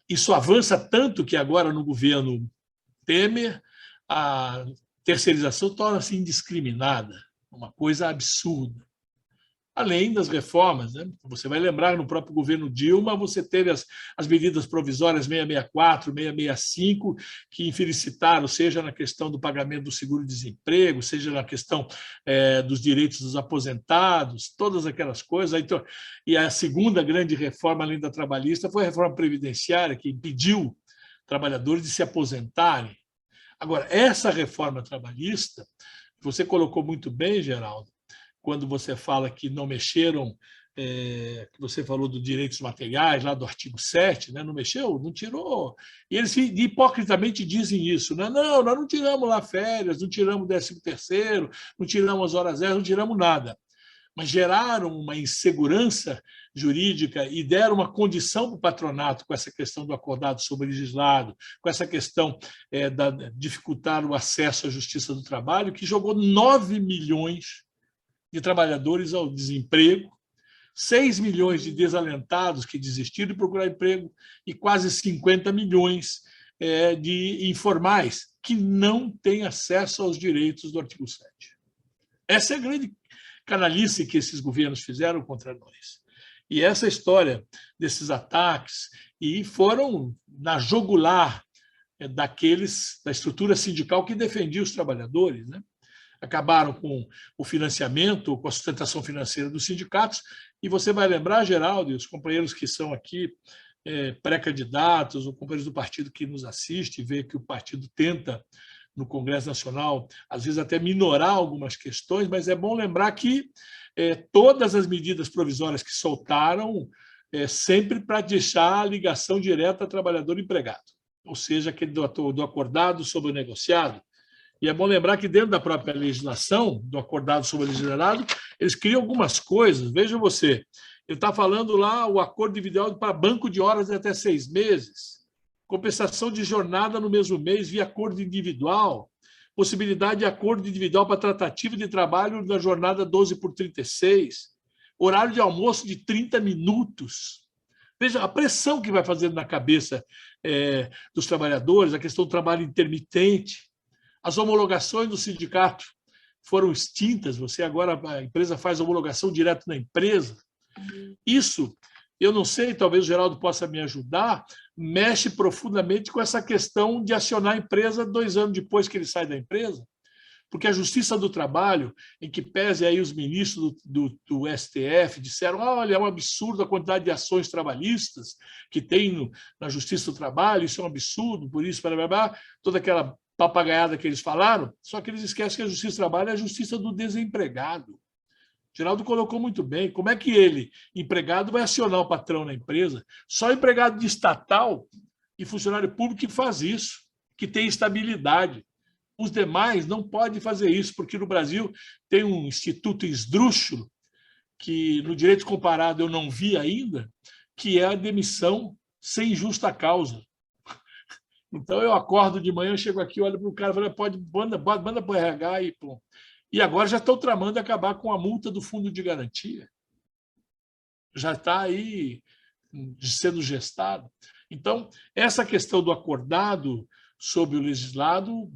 isso avança tanto que agora no governo Temer, a terceirização torna-se indiscriminada, uma coisa absurda. Além das reformas, né? Você vai lembrar que no próprio governo Dilma você teve as medidas provisórias 664, 665, que infelicitaram, seja na questão do pagamento do seguro-desemprego, seja na questão dos direitos dos aposentados, todas aquelas coisas. Então, e a segunda grande reforma, além da trabalhista, foi a reforma previdenciária, que impediu trabalhadores de se aposentarem. Agora, essa reforma trabalhista, você colocou muito bem, Geraldo, quando você fala que não mexeram, que você falou dos direitos materiais, lá do artigo 7, né? Não mexeu, não tirou. E eles hipocritamente dizem isso, né? Não, nós não tiramos lá férias, não tiramos 13º, não tiramos as horas extras, não tiramos nada. Mas geraram uma insegurança jurídica e deram uma condição para o patronato com essa questão do acordado sobrelegislado, com essa questão de dificultar o acesso à justiça do trabalho, que jogou 9 milhões de trabalhadores ao desemprego, 6 milhões de desalentados que desistiram de procurar emprego e quase 50 milhões de informais que não têm acesso aos direitos do artigo 7. Essa é a grande canalice que esses governos fizeram contra nós. E essa história desses ataques e foram na jugular da estrutura sindical que defendia os trabalhadores, né? Acabaram com o financiamento, com a sustentação financeira dos sindicatos, e você vai lembrar, Geraldo, e os companheiros que são aqui pré-candidatos, ou companheiros do partido que nos assiste, vê que o partido tenta, no Congresso Nacional, às vezes até minorar algumas questões, mas é bom lembrar que todas as medidas provisórias que soltaram, sempre para deixar a ligação direta trabalhador-empregado, ou seja, aquele do acordado sobre o negociado. E é bom lembrar que dentro da própria legislação, do acordado sobre o legislado, eles criam algumas coisas. Veja você, ele está falando lá o acordo individual para banco de horas de até 6 meses, compensação de jornada no mesmo mês via acordo individual, possibilidade de acordo individual para tratativa de trabalho na jornada 12/36, horário de almoço de 30 minutos. Veja a pressão que vai fazendo na cabeça dos trabalhadores, a questão do trabalho intermitente, as homologações do sindicato foram extintas, você agora, a empresa faz homologação direto na empresa. Isso, eu não sei, talvez o Geraldo possa me ajudar, mexe profundamente com essa questão de acionar a empresa 2 anos depois que ele sai da empresa, porque a Justiça do Trabalho, em que pese aí os ministros do STF, disseram, olha, é um absurdo a quantidade de ações trabalhistas que tem na Justiça do Trabalho, isso é um absurdo, por isso, toda aquela papagaiada que eles falaram, só que eles esquecem que a Justiça do Trabalho é a justiça do desempregado. Geraldo colocou muito bem. Como é que ele, empregado, vai acionar o patrão na empresa? Só empregado de estatal e funcionário público que faz isso, que tem estabilidade. Os demais não podem fazer isso, porque no Brasil tem um instituto esdrúxulo, que no direito comparado eu não vi ainda, que é a demissão sem justa causa. Então eu acordo de manhã, chego aqui, olho para o cara e falo, manda para o RH e pô. E agora já estão tramando acabar com a multa do fundo de garantia. Já está aí sendo gestado. Então, essa questão do acordado sobre o legislado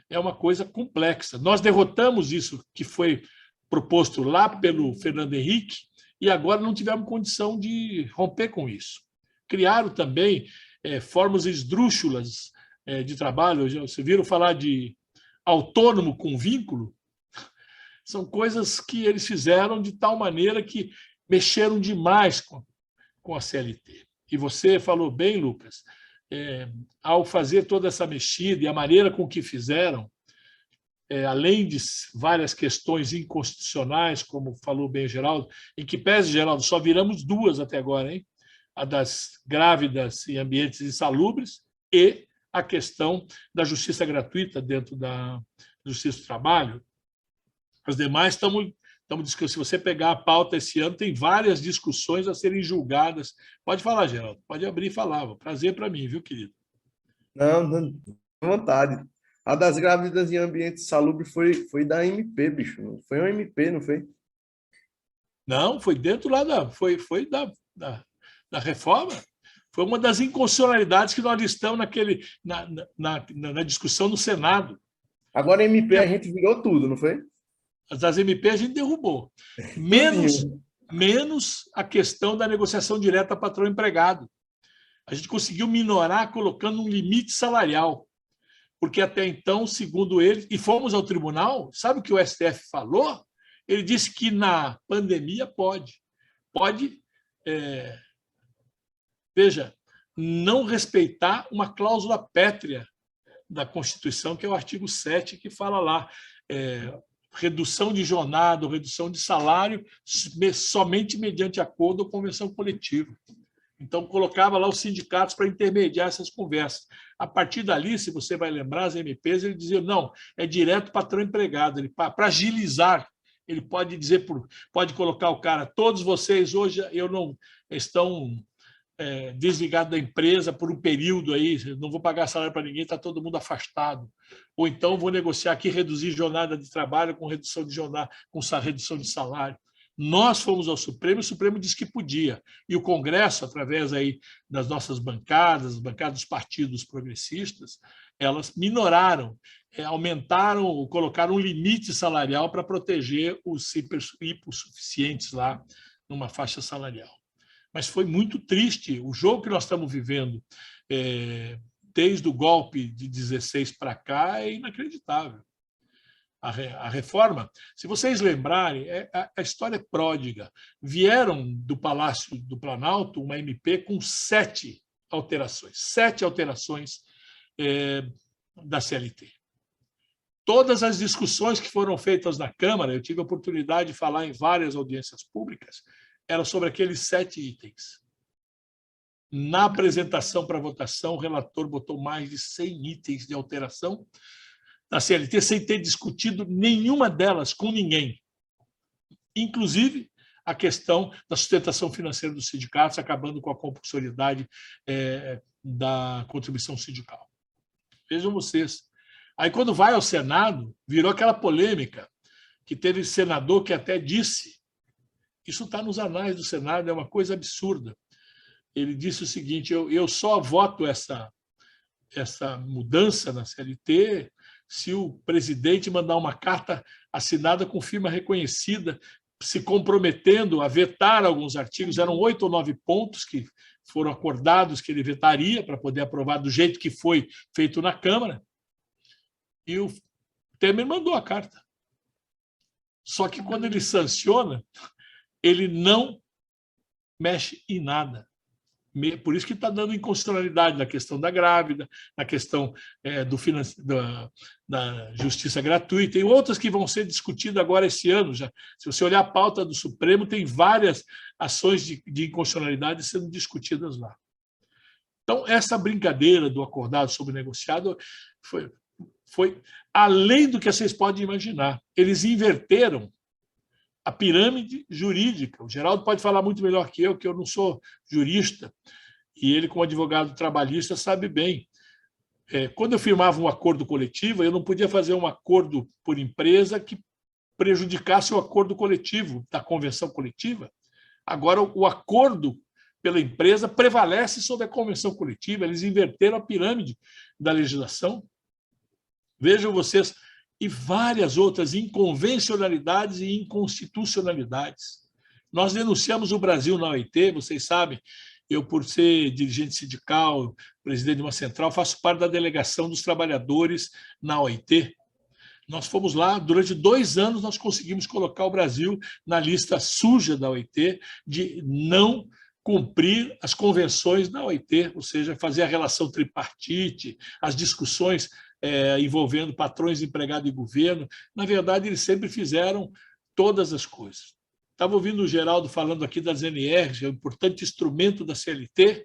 é uma coisa complexa. Nós derrotamos isso que foi proposto lá pelo Fernando Henrique e agora não tivemos condição de romper com isso. Criaram também formas esdrúxulas de trabalho. Vocês viram falar de autônomo com vínculo? São coisas que eles fizeram de tal maneira que mexeram demais com a CLT. E você falou bem, Lucas, ao fazer toda essa mexida e a maneira com que fizeram, além de várias questões inconstitucionais, como falou bem o Geraldo, em que pese, Geraldo, só viramos 2 até agora, hein? A das grávidas em ambientes insalubres e a questão da justiça gratuita dentro da Justiça do Trabalho. As demais estamos discutindo. Se você pegar a pauta esse ano, tem várias discussões a serem julgadas. Pode falar, Geraldo. Pode abrir e falar. Prazer para mim, viu, querido? Não, à vontade. A das grávidas em ambiente salubre foi da MP, bicho. Foi uma MP, não foi? Não, foi dentro lá foi da reforma. Foi uma das inconstitucionalidades que nós listamos na discussão no Senado. Agora a MP a gente virou tudo, não foi? As das MP a gente derrubou. Menos a questão da negociação direta patrão-empregado. A gente conseguiu minorar colocando um limite salarial. Porque até então, segundo ele, e fomos ao tribunal, sabe o que o STF falou? Ele disse que na pandemia pode. Veja, não respeitar uma cláusula pétrea da Constituição, que é o artigo 7, que fala lá, redução de jornada, redução de salário, somente mediante acordo ou convenção coletiva. Então, colocava lá os sindicatos para intermediar essas conversas. A partir dali, se você vai lembrar, as MPs, ele dizia, não, é direto patrão-empregado. Para agilizar, ele pode dizer, pode colocar o cara, todos vocês hoje estão desligados da empresa por um período aí, não vou pagar salário para ninguém, está todo mundo afastado. Ou então vou negociar aqui, reduzir jornada de trabalho com redução de jornada, com redução de salário. Nós fomos ao Supremo, o Supremo disse que podia. E o Congresso, através aí das nossas bancadas, as bancadas dos partidos progressistas, elas minoraram, aumentaram, colocaram um limite salarial para proteger os hipossuficientes lá numa faixa salarial. Mas foi muito triste. O jogo que nós estamos vivendo desde o golpe de 16 para cá é inacreditável. A reforma, se vocês lembrarem, a história é pródiga. Vieram do Palácio do Planalto uma MP com 7 alterações. 7 alterações da CLT. Todas as discussões que foram feitas na Câmara, eu tive a oportunidade de falar em várias audiências públicas, eram sobre aqueles 7 itens. Na apresentação para votação, o relator botou mais de 100 itens de alteração na CLT, sem ter discutido nenhuma delas com ninguém. Inclusive, a questão da sustentação financeira dos sindicatos, acabando com a compulsoriedade da contribuição sindical. Vejam vocês. Aí, quando vai ao Senado, virou aquela polêmica, que teve senador que até disse, isso está nos anais do Senado, é uma coisa absurda. Ele disse o seguinte, eu só voto essa mudança na CLT se o presidente mandar uma carta assinada com firma reconhecida, se comprometendo a vetar alguns artigos, eram 8 ou 9 pontos que foram acordados que ele vetaria para poder aprovar do jeito que foi feito na Câmara, e o Temer mandou a carta. Só que quando ele sanciona, ele não mexe em nada. Por isso que está dando inconstitucionalidade na questão da grávida, na questão da justiça gratuita, e outras que vão ser discutidas agora esse ano. Já. Se você olhar a pauta do Supremo, tem várias ações de inconstitucionalidade sendo discutidas lá. Então, essa brincadeira do acordado sobre negociado foi além do que vocês podem imaginar. Eles inverteram a pirâmide jurídica. O Geraldo pode falar muito melhor que eu não sou jurista, e ele, como advogado trabalhista, sabe bem. Quando eu firmava um acordo coletivo, eu não podia fazer um acordo por empresa que prejudicasse o acordo coletivo da convenção coletiva. Agora, o acordo pela empresa prevalece sobre a convenção coletiva. Eles inverteram a pirâmide da legislação. Vejam vocês, e várias outras inconvencionalidades e inconstitucionalidades. Nós denunciamos o Brasil na OIT, vocês sabem, eu, por ser dirigente sindical, presidente de uma central, faço parte da delegação dos trabalhadores na OIT. Nós fomos lá, durante 2 anos, nós conseguimos colocar o Brasil na lista suja da OIT de não cumprir as convenções da OIT, ou seja, fazer a relação tripartite, as discussões envolvendo patrões, empregado e governo. Na verdade, eles sempre fizeram todas as coisas. Estava ouvindo o Geraldo falando aqui das NRs, é um importante instrumento da CLT.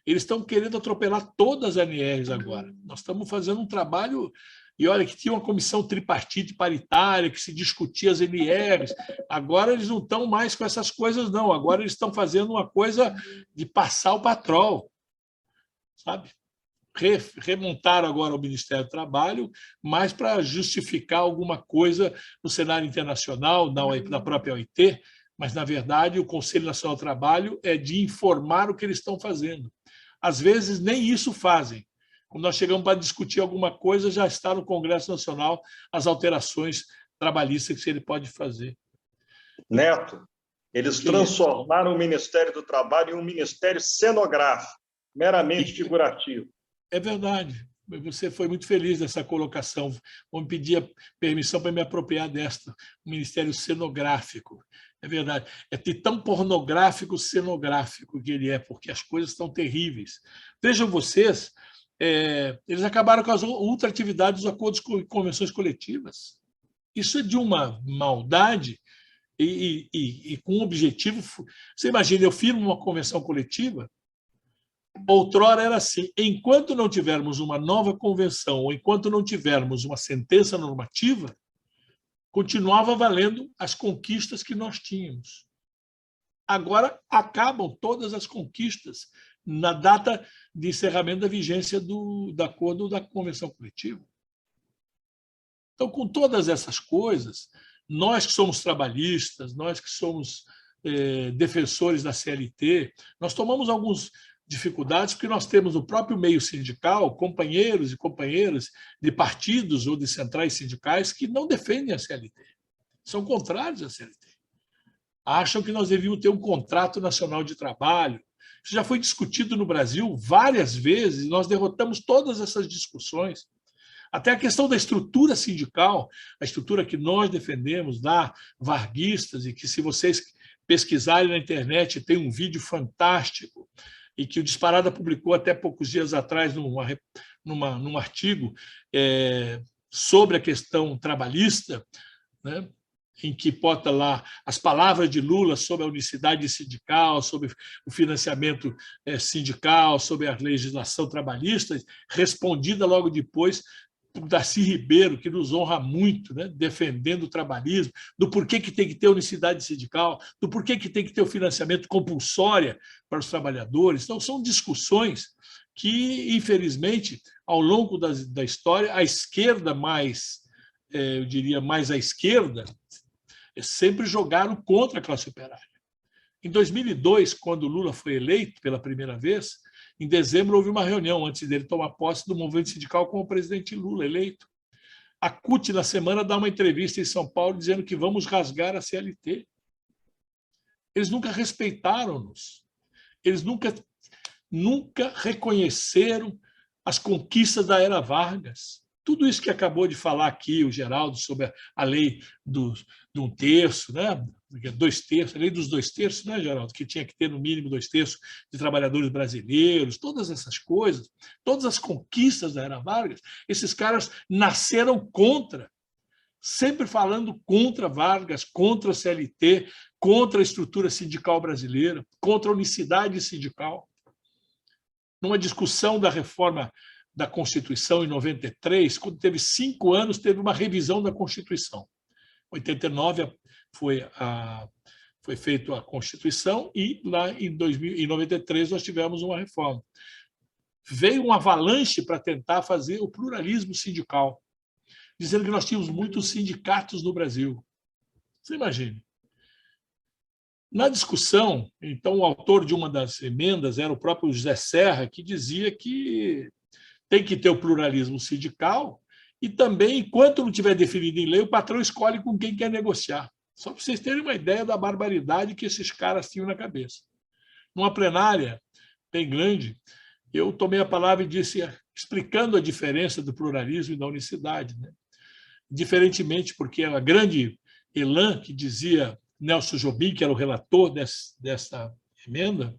Eles estão querendo atropelar todas as NRs agora. Nós estamos fazendo um trabalho, e olha que tinha uma comissão tripartite paritária que se discutia as NRs. Agora eles não estão mais com essas coisas, não. Agora eles estão fazendo uma coisa de passar o patrol, sabe? Remontaram agora o Ministério do Trabalho, mas para justificar alguma coisa no cenário internacional, na própria OIT, mas, na verdade, o Conselho Nacional do Trabalho é de informar o que eles estão fazendo. Às vezes, nem isso fazem. Quando nós chegamos para discutir alguma coisa, já está no Congresso Nacional as alterações trabalhistas que ele pode fazer. Neto, eles transformaram o Ministério do Trabalho em um ministério cenográfico, meramente figurativo. É verdade. Você foi muito feliz nessa colocação. Vou me pedir a permissão para me apropriar desta. Um ministério cenográfico. É verdade. É de tão pornográfico cenográfico que ele é, porque as coisas estão terríveis. Vejam vocês, eles acabaram com as ultraatividades dos acordos com convenções coletivas. Isso é de uma maldade e com um objetivo. Você imagina, eu firmo uma convenção coletiva. Outrora era assim, enquanto não tivermos uma nova convenção ou enquanto não tivermos uma sentença normativa, continuava valendo as conquistas que nós tínhamos. Agora acabam todas as conquistas na data de encerramento da vigência do acordo da convenção coletiva. Então, com todas essas coisas, nós que somos trabalhistas, nós que somos defensores da CLT, nós tomamos algumas dificuldades porque nós temos no próprio meio sindical companheiros e companheiras de partidos ou de centrais sindicais que não defendem a CLT, são contrários à CLT. Acham que nós devíamos ter um contrato nacional de trabalho. Isso já foi discutido no Brasil várias vezes, nós derrotamos todas essas discussões. Até a questão da estrutura sindical, a estrutura que nós defendemos, da Varguistas, e que, se vocês pesquisarem na internet, tem um vídeo fantástico, e que o Disparada publicou até poucos dias atrás num artigo sobre a questão trabalhista, né, em que bota lá as palavras de Lula sobre a unicidade sindical, sobre o financiamento sindical, sobre a legislação trabalhista, respondida logo depois por Darcy Ribeiro, que nos honra muito, né, defendendo o trabalhismo, do porquê que tem que ter unicidade sindical, do porquê que tem que ter o financiamento compulsório para os trabalhadores. Então, são discussões que, infelizmente, ao longo da história, a esquerda eu diria mais à esquerda, sempre jogaram contra a classe operária. Em 2002, quando Lula foi eleito pela primeira vez, em dezembro houve uma reunião, antes dele tomar posse, do movimento sindical com o presidente Lula eleito. A CUT, na semana, dá uma entrevista em São Paulo dizendo que vamos rasgar a CLT. Eles nunca respeitaram-nos. Eles nunca reconheceram as conquistas da era Vargas. Tudo isso que acabou de falar aqui o Geraldo sobre a lei de 1/3, né? 2/3, a lei dos 2/3, né, Geraldo? Que tinha que ter no mínimo 2/3 de trabalhadores brasileiros, todas essas coisas, todas as conquistas da era Vargas, esses caras nasceram contra, sempre falando contra Vargas, contra a CLT, contra a estrutura sindical brasileira, contra a unicidade sindical. Numa discussão da reforma da Constituição em 93, quando teve 5 anos, teve uma revisão da Constituição. Em 89 foi feita a Constituição e lá em 93 nós tivemos uma reforma. Veio um avalanche para tentar fazer o pluralismo sindical, dizendo que nós tínhamos muitos sindicatos no Brasil. Você imagine. Na discussão, então, o autor de uma das emendas era o próprio José Serra, que dizia que tem que ter o pluralismo sindical e também, enquanto não tiver definido em lei, o patrão escolhe com quem quer negociar. Só para vocês terem uma ideia da barbaridade que esses caras tinham na cabeça. Numa plenária bem grande, eu tomei a palavra e disse, explicando a diferença do pluralismo e da unicidade, né? Diferentemente, porque a grande elan que dizia Nelson Jobim, que era o relator dessa emenda,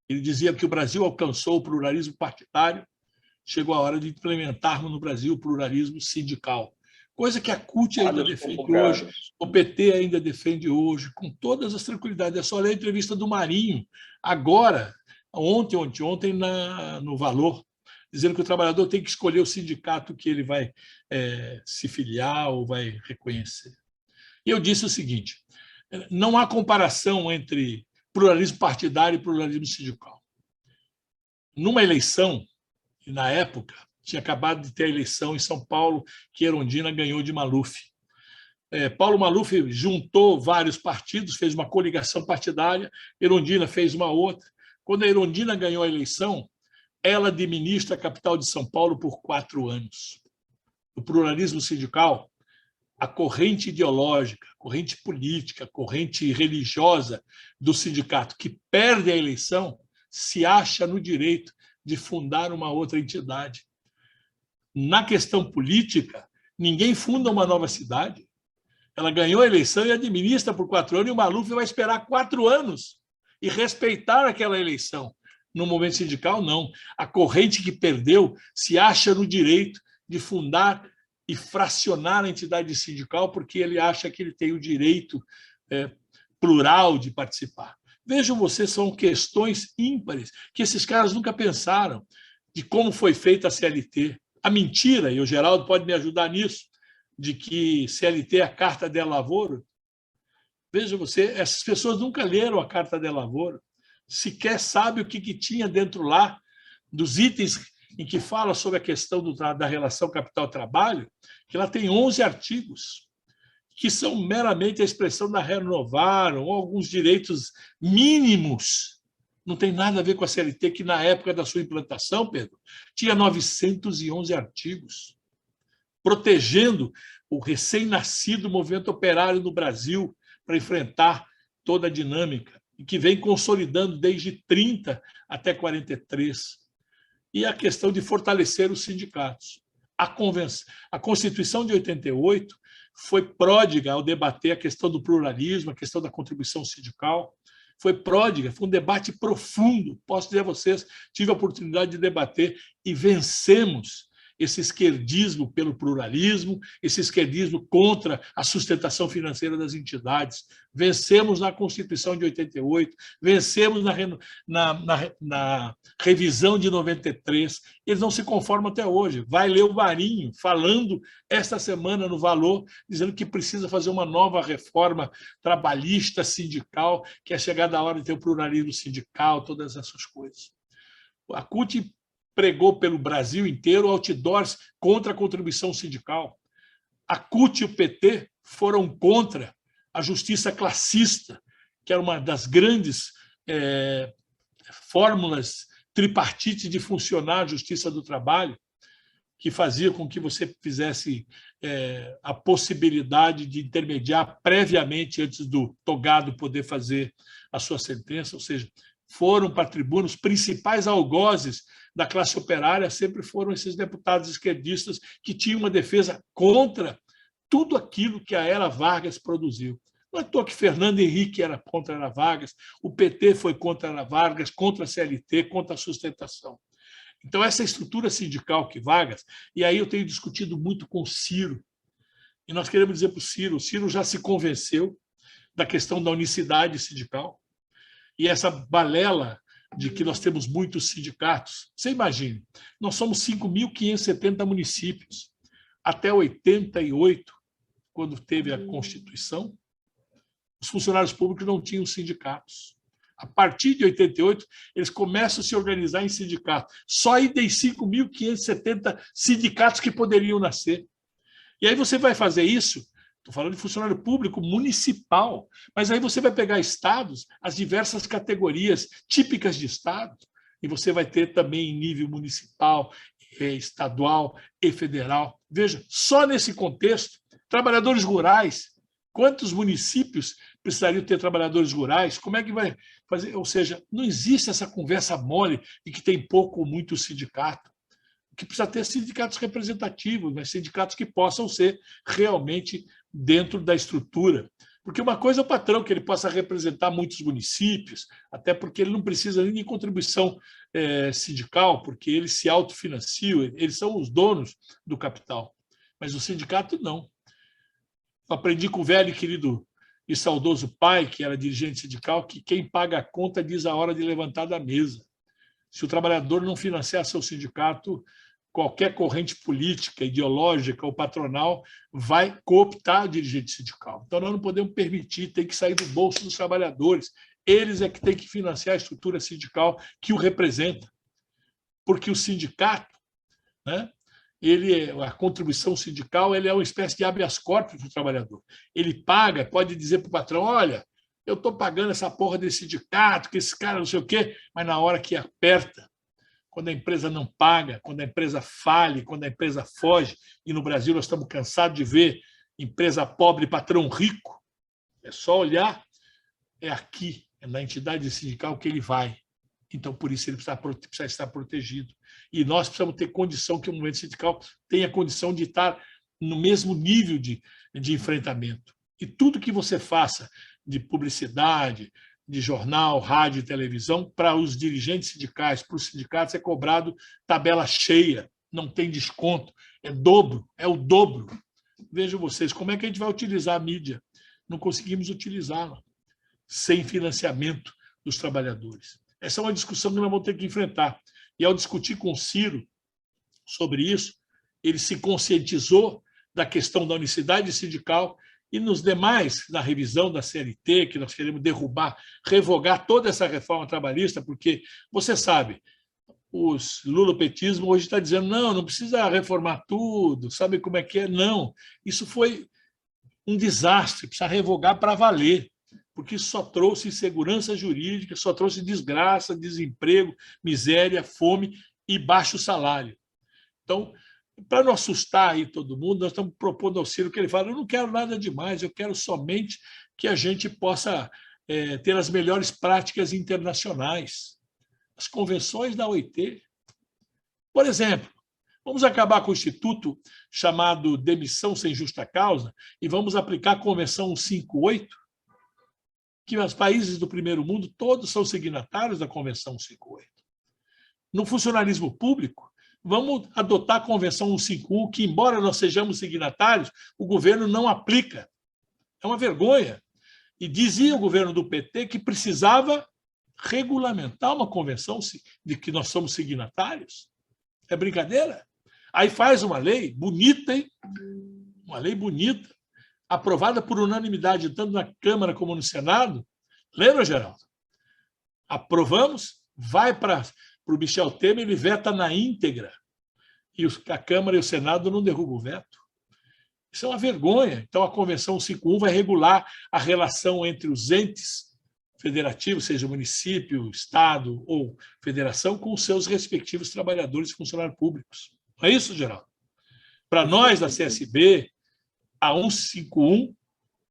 ele dizia que o Brasil alcançou o pluralismo partidário, chegou a hora de implementarmos no Brasil o pluralismo sindical, coisa que a CUT ainda defende hoje, o PT ainda defende hoje, com todas as tranquilidades. É só ler a entrevista do Marinho, agora, ontem no Valor, dizendo que o trabalhador tem que escolher o sindicato que ele vai se filiar ou vai reconhecer. E eu disse o seguinte, não há comparação entre pluralismo partidário e pluralismo sindical. Numa eleição, e na época, tinha acabado de ter a eleição em São Paulo, que Erundina ganhou de Maluf. Paulo Maluf juntou vários partidos, fez uma coligação partidária, Erundina fez uma outra. Quando a Erundina ganhou a eleição, ela administra a capital de São Paulo por 4 anos. O pluralismo sindical, a corrente ideológica, a corrente política, a corrente religiosa do sindicato que perde a eleição se acha no direito de fundar uma outra entidade. Na questão política, ninguém funda uma nova cidade. Ela ganhou a eleição e administra por 4 anos, e o Maluf vai esperar 4 anos e respeitar aquela eleição. No movimento sindical, não. A corrente que perdeu se acha no direito de fundar e fracionar a entidade sindical porque ele acha que ele tem o direito plural de participar. Vejam vocês, são questões ímpares que esses caras nunca pensaram de como foi feita a CLT. A mentira, e o Geraldo pode me ajudar nisso, de que CLT é a Carta del Lavoro. Veja você, essas pessoas nunca leram a Carta del Lavoro, sequer sabem o que tinha dentro lá, dos itens em que fala sobre a questão da relação capital-trabalho, que ela tem 11 artigos, que são meramente a expressão da renovar, ou alguns direitos mínimos. Não tem nada a ver com a CLT, que na época da sua implantação, Pedro, tinha 911 artigos, protegendo o recém-nascido movimento operário no Brasil para enfrentar toda a dinâmica, e que vem consolidando desde 30 até 43. E a questão de fortalecer os sindicatos. A Constituição de 88 foi pródiga ao debater a questão do pluralismo, a questão da contribuição sindical, foi pródiga, foi um debate profundo. Posso dizer a vocês, tive a oportunidade de debater e vencemos esse esquerdismo pelo pluralismo, esse esquerdismo contra a sustentação financeira das entidades. Vencemos na Constituição de 88, vencemos na revisão de 93. Eles não se conformam até hoje. Vai ler o Marinho falando esta semana no Valor, dizendo que precisa fazer uma nova reforma trabalhista, sindical, que é chegada a hora de ter o pluralismo sindical, todas essas coisas. A CUT pregou pelo Brasil inteiro outdoors contra a contribuição sindical. A CUT e o PT foram contra a justiça classista, que era uma das grandes fórmulas tripartite de funcionar a justiça do trabalho. que fazia com que você fizesse a possibilidade de intermediar previamente, antes do togado poder fazer a sua sentença, ou seja, foram para a tribuna, os principais algozes da classe operária sempre foram esses deputados esquerdistas que tinham uma defesa contra tudo aquilo que a era Vargas produziu. Não é à toa que Fernando Henrique era contra a era Vargas, o PT foi contra a era Vargas, contra a CLT, contra a sustentação. Então, essa estrutura sindical que Vargas, e aí eu tenho discutido muito com o Ciro, e nós queremos dizer para o Ciro já se convenceu da questão da unicidade sindical, e essa balela de que nós temos muitos sindicatos. Você imagine, nós somos 5.570 municípios. Até 88, quando teve a Constituição, os funcionários públicos não tinham sindicatos. A partir de 88, eles começam a se organizar em sindicatos. Só aí tem 5.570 sindicatos que poderiam nascer. E aí você vai fazer isso, estou falando de funcionário público municipal, mas aí você vai pegar estados, as diversas categorias típicas de estados, e você vai ter também em nível municipal, estadual e federal. Veja, só nesse contexto, trabalhadores rurais, quantos municípios precisariam ter trabalhadores rurais? Como é que vai fazer? Ou seja, não existe essa conversa mole de que tem pouco ou muito sindicato. O que precisa ter sindicatos representativos, mas sindicatos que possam ser realmente dentro da estrutura. Porque uma coisa é o patrão, que ele possa representar muitos municípios, até porque ele não precisa nem de contribuição sindical, porque eles se autofinanciam, eles são os donos do capital. Mas o sindicato não. Eu aprendi com o velho e querido e saudoso pai, que era dirigente sindical, que quem paga a conta diz a hora de levantar da mesa. Se o trabalhador não financiar seu sindicato, qualquer corrente política, ideológica ou patronal vai cooptar o dirigente sindical. Então, nós não podemos permitir, tem que sair do bolso dos trabalhadores. Eles é que têm que financiar a estrutura sindical que o representa. Porque o sindicato, né, a contribuição sindical, ele é uma espécie de habeas corpus do trabalhador. Ele paga, pode dizer para o patrão, olha, eu estou pagando essa porra desse sindicato, que esse cara não sei o quê, mas na hora que aperta, quando a empresa não paga, quando a empresa fale, quando a empresa foge, e no Brasil nós estamos cansados de ver empresa pobre, patrão rico, é só olhar, é aqui, é na entidade sindical que ele vai. Então, por isso, ele precisa estar protegido. E nós precisamos ter condição que o movimento sindical tenha condição de estar no mesmo nível de enfrentamento. E tudo que você faça de publicidade, de jornal, rádio e televisão, para os dirigentes sindicais, para os sindicatos, é cobrado tabela cheia, não tem desconto, é o dobro. Vejam vocês, como é que a gente vai utilizar a mídia? Não conseguimos utilizá-la sem financiamento dos trabalhadores. Essa é uma discussão que nós vamos ter que enfrentar. E ao discutir com o Ciro sobre isso, ele se conscientizou da questão da unicidade sindical e nos demais, na revisão da CLT, que nós queremos derrubar, revogar toda essa reforma trabalhista, porque, você sabe, os lulopetismo hoje está dizendo não precisa reformar tudo, sabe como é que é? Não, isso foi um desastre, precisa revogar para valer, porque isso só trouxe insegurança jurídica, só trouxe desgraça, desemprego, miséria, fome e baixo salário. Então, para não assustar aí todo mundo, nós estamos propondo ao Ciro que ele fala, eu não quero nada demais, eu quero somente que a gente possa ter as melhores práticas internacionais, as convenções da OIT. Por exemplo, vamos acabar com o instituto chamado demissão sem justa causa e vamos aplicar a Convenção 158, que os países do primeiro mundo todos são signatários da Convenção 158. No funcionalismo público, vamos adotar a Convenção 151, que, embora nós sejamos signatários, o governo não aplica. É uma vergonha. E dizia o governo do PT que precisava regulamentar uma convenção de que nós somos signatários. É brincadeira? Aí faz uma lei bonita, hein? Uma lei bonita, aprovada por unanimidade, tanto na Câmara como no Senado. Lembra, Geraldo? Aprovamos, vai para o Michel Temer, ele veta na íntegra. E a Câmara e o Senado não derrubam o veto. Isso é uma vergonha. Então, a Convenção 151 vai regular a relação entre os entes federativos, seja município, estado ou federação, com os seus respectivos trabalhadores e funcionários públicos. Não é isso, Geraldo? Para nós, da CSB, a 151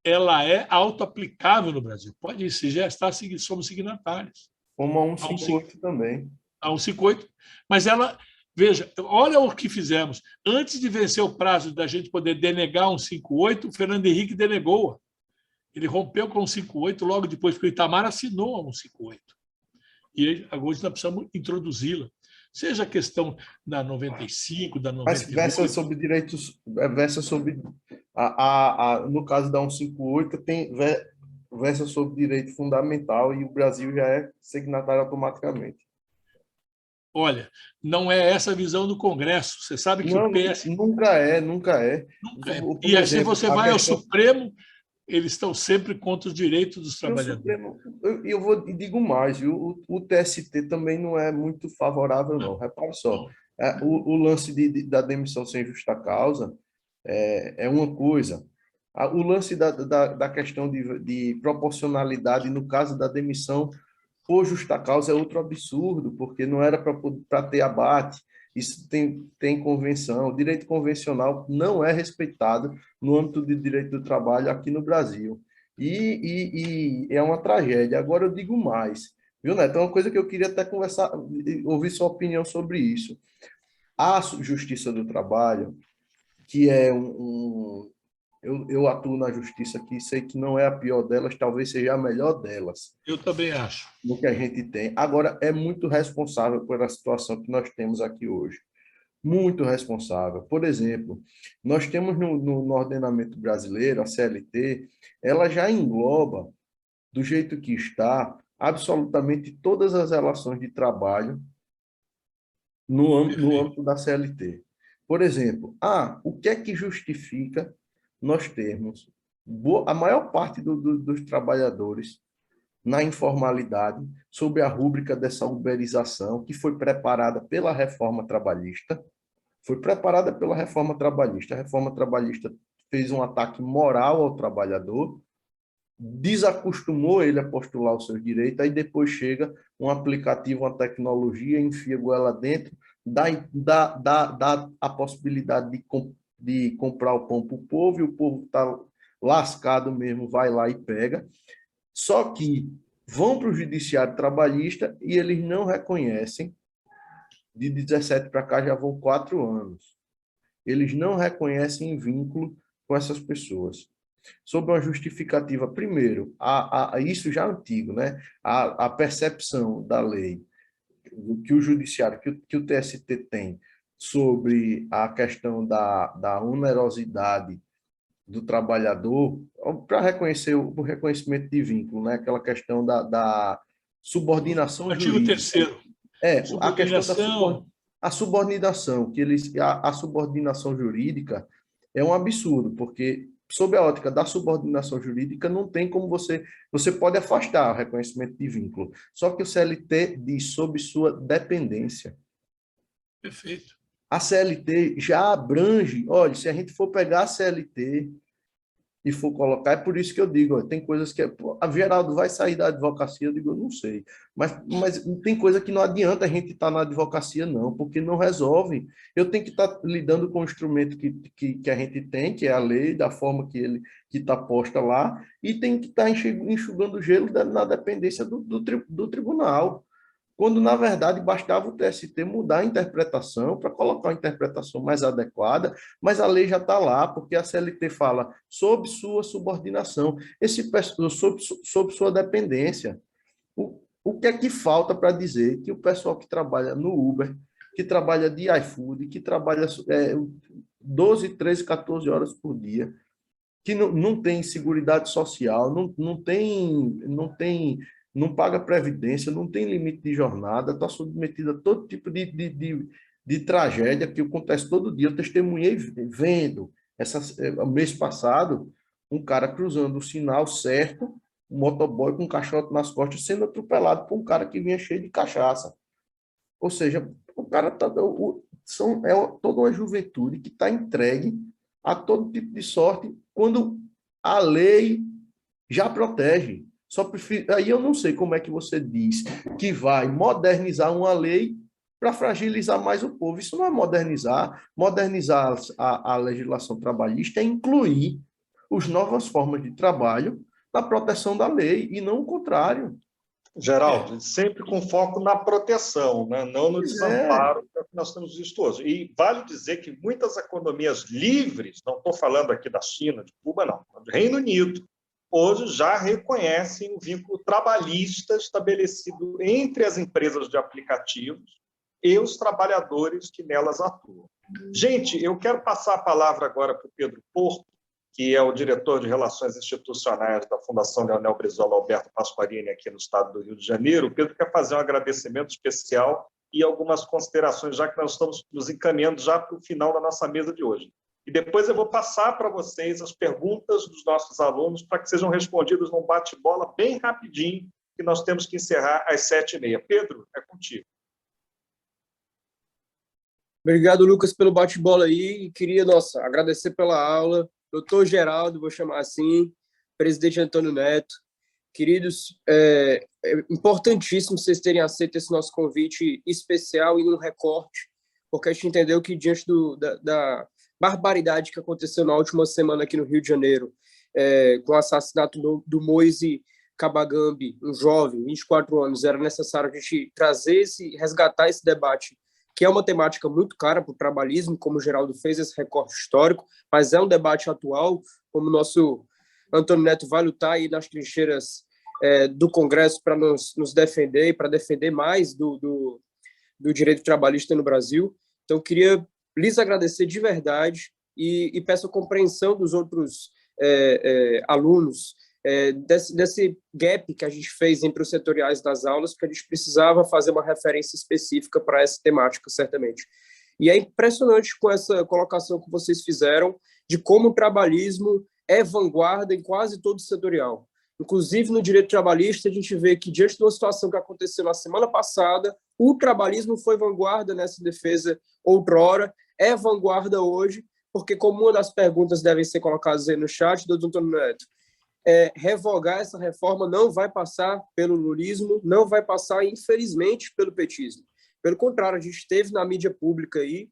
ela é autoaplicável no Brasil. Pode ser, já está, somos signatários. Como a 158 também. A 158, mas ela, veja, olha o que fizemos. Antes de vencer o prazo da gente poder denegar a 158, o Fernando Henrique denegou-a. Ele rompeu com a 158 logo depois, porque o Itamar assinou a 158. E agora nós precisamos introduzi-la. Seja a questão da 95, da 98... Mas versa sobre direitos... Versa sobre... no caso da 158, versa sobre direito fundamental e o Brasil já é signatário automaticamente. Olha, não é essa a visão do Congresso. Você sabe que não, o PS... Nunca é. Nunca é. Por E assim exemplo, você vai ao Supremo, eles estão sempre contra os direitos dos trabalhadores. Eu vou digo mais, o TST também não é muito favorável, não. Repare só, o lance da demissão sem justa causa é uma coisa. O lance da questão de proporcionalidade, no caso da demissão por justa causa, é outro absurdo, porque não era para ter abate. Isso tem convenção. O direito convencional não é respeitado no âmbito do direito do trabalho aqui no Brasil. E é uma tragédia. Agora eu digo mais, viu, Neto? É uma coisa que eu queria até conversar, ouvir sua opinião sobre isso. A Justiça do Trabalho, que é eu atuo na justiça aqui, sei que não é a pior delas, talvez seja a melhor delas. Eu também acho. No que a gente tem. Agora, é muito responsável pela situação que nós temos aqui hoje. Muito responsável. Por exemplo, nós temos no ordenamento brasileiro, a CLT, ela já engloba, do jeito que está, absolutamente todas as relações de trabalho no âmbito da CLT. Por exemplo, o que é que justifica nós termos a maior parte dos trabalhadores na informalidade, sob a rúbrica dessa uberização, que foi preparada pela reforma trabalhista. Foi preparada pela reforma trabalhista. A reforma trabalhista fez um ataque moral ao trabalhador, desacostumou ele a postular os seus direitos, aí depois chega um aplicativo, uma tecnologia, enfia a goela dentro, dá a possibilidade de comprar o pão para o povo, e o povo está lascado mesmo, vai lá e pega. Só que vão para o judiciário trabalhista e eles não reconhecem, de 17 para cá já vão 4 anos, eles não reconhecem vínculo com essas pessoas. Sob uma justificativa, primeiro, isso já antigo, né? A percepção da lei, que o judiciário, que o TST tem sobre a questão da onerosidade do trabalhador, para reconhecer o reconhecimento de vínculo, né? Aquela questão da subordinação jurídica. Artigo 3º. A questão da subordinação, a subordinação jurídica é um absurdo, porque sob a ótica da subordinação jurídica não tem como você pode afastar o reconhecimento de vínculo, só que o CLT diz sob sua dependência. Perfeito. A CLT já abrange, olha, se a gente for pegar a CLT e for colocar, é por isso que eu digo, tem coisas que... A Geraldo vai sair da advocacia, eu digo, eu não sei. Mas tem coisa que não adianta a gente estar na advocacia, não, porque não resolve. Eu tenho que estar lidando com o instrumento que a gente tem, que é a lei, da forma que está posta lá, e tem que estar enxugando gelo na dependência do tribunal. Quando, na verdade, bastava o TST mudar a interpretação para colocar uma interpretação mais adequada, mas a lei já está lá, porque a CLT fala sob sua subordinação, sob sua dependência. O que é que falta para dizer que o pessoal que trabalha no Uber, que trabalha de iFood, que trabalha 12, 13, 14 horas por dia, que não tem seguridade social, não paga previdência, não tem limite de jornada, está submetida a todo tipo de tragédia que acontece todo dia. Eu testemunhei vendo, mês passado, um cara cruzando o sinal certo, um motoboy com um caixote nas costas, sendo atropelado por um cara que vinha cheio de cachaça. Ou seja, o cara toda uma juventude que está entregue a todo tipo de sorte, quando a lei já protege. Aí eu não sei como é que você diz que vai modernizar uma lei para fragilizar mais o povo. Isso não é modernizar. Modernizar a legislação trabalhista é incluir as novas formas de trabalho na proteção da lei, e não o contrário. Geraldo, sempre com foco na proteção, né? Não no desamparo, que é o que nós temos visto hoje. E vale dizer que muitas economias livres, não estou falando aqui da China, de Cuba, não, do Reino Unido, hoje já reconhecem o vínculo trabalhista estabelecido entre as empresas de aplicativos e os trabalhadores que nelas atuam. Gente, eu quero passar a palavra agora para o Pedro Porto, que é o diretor de Relações Institucionais da Fundação Leonel Brizola Alberto Pasquarini, aqui no estado do Rio de Janeiro. O Pedro quer fazer um agradecimento especial e algumas considerações, já que nós estamos nos encaminhando já para o final da nossa mesa de hoje. E depois eu vou passar para vocês as perguntas dos nossos alunos para que sejam respondidas num bate-bola bem rapidinho, que nós temos que encerrar às 7h30. Pedro, é contigo. Obrigado, Lucas, pelo bate-bola aí. Queria, agradecer pela aula. Doutor Geraldo, vou chamar assim, presidente Antônio Neto. Queridos, é importantíssimo vocês terem aceito esse nosso convite especial e num recorte, porque a gente entendeu que diante da barbaridade que aconteceu na última semana aqui no Rio de Janeiro, com o assassinato do Moise Kabagambi, um jovem, 24 anos, era necessário a gente resgatar esse debate, que é uma temática muito cara para o trabalhismo, como o Geraldo fez esse recorte histórico, mas é um debate atual, como o nosso Antônio Neto vai lutar aí nas trincheiras do Congresso para nos defender, para defender mais do direito trabalhista no Brasil. Então, queria lhes agradecer de verdade e peço a compreensão dos outros alunos desse gap que a gente fez entre os setoriais das aulas, porque a gente precisava fazer uma referência específica para essa temática, certamente. E é impressionante com essa colocação que vocês fizeram de como o trabalhismo é vanguarda em quase todo o setorial. Inclusive, no direito trabalhista, a gente vê que, diante de uma situação que aconteceu na semana passada, o trabalhismo foi vanguarda nessa defesa outrora, é vanguarda hoje, porque, como uma das perguntas devem ser colocadas aí no chat, do Antônio Neto, revogar essa reforma não vai passar pelo lulismo, não vai passar, infelizmente, pelo petismo. Pelo contrário, a gente teve na mídia pública aí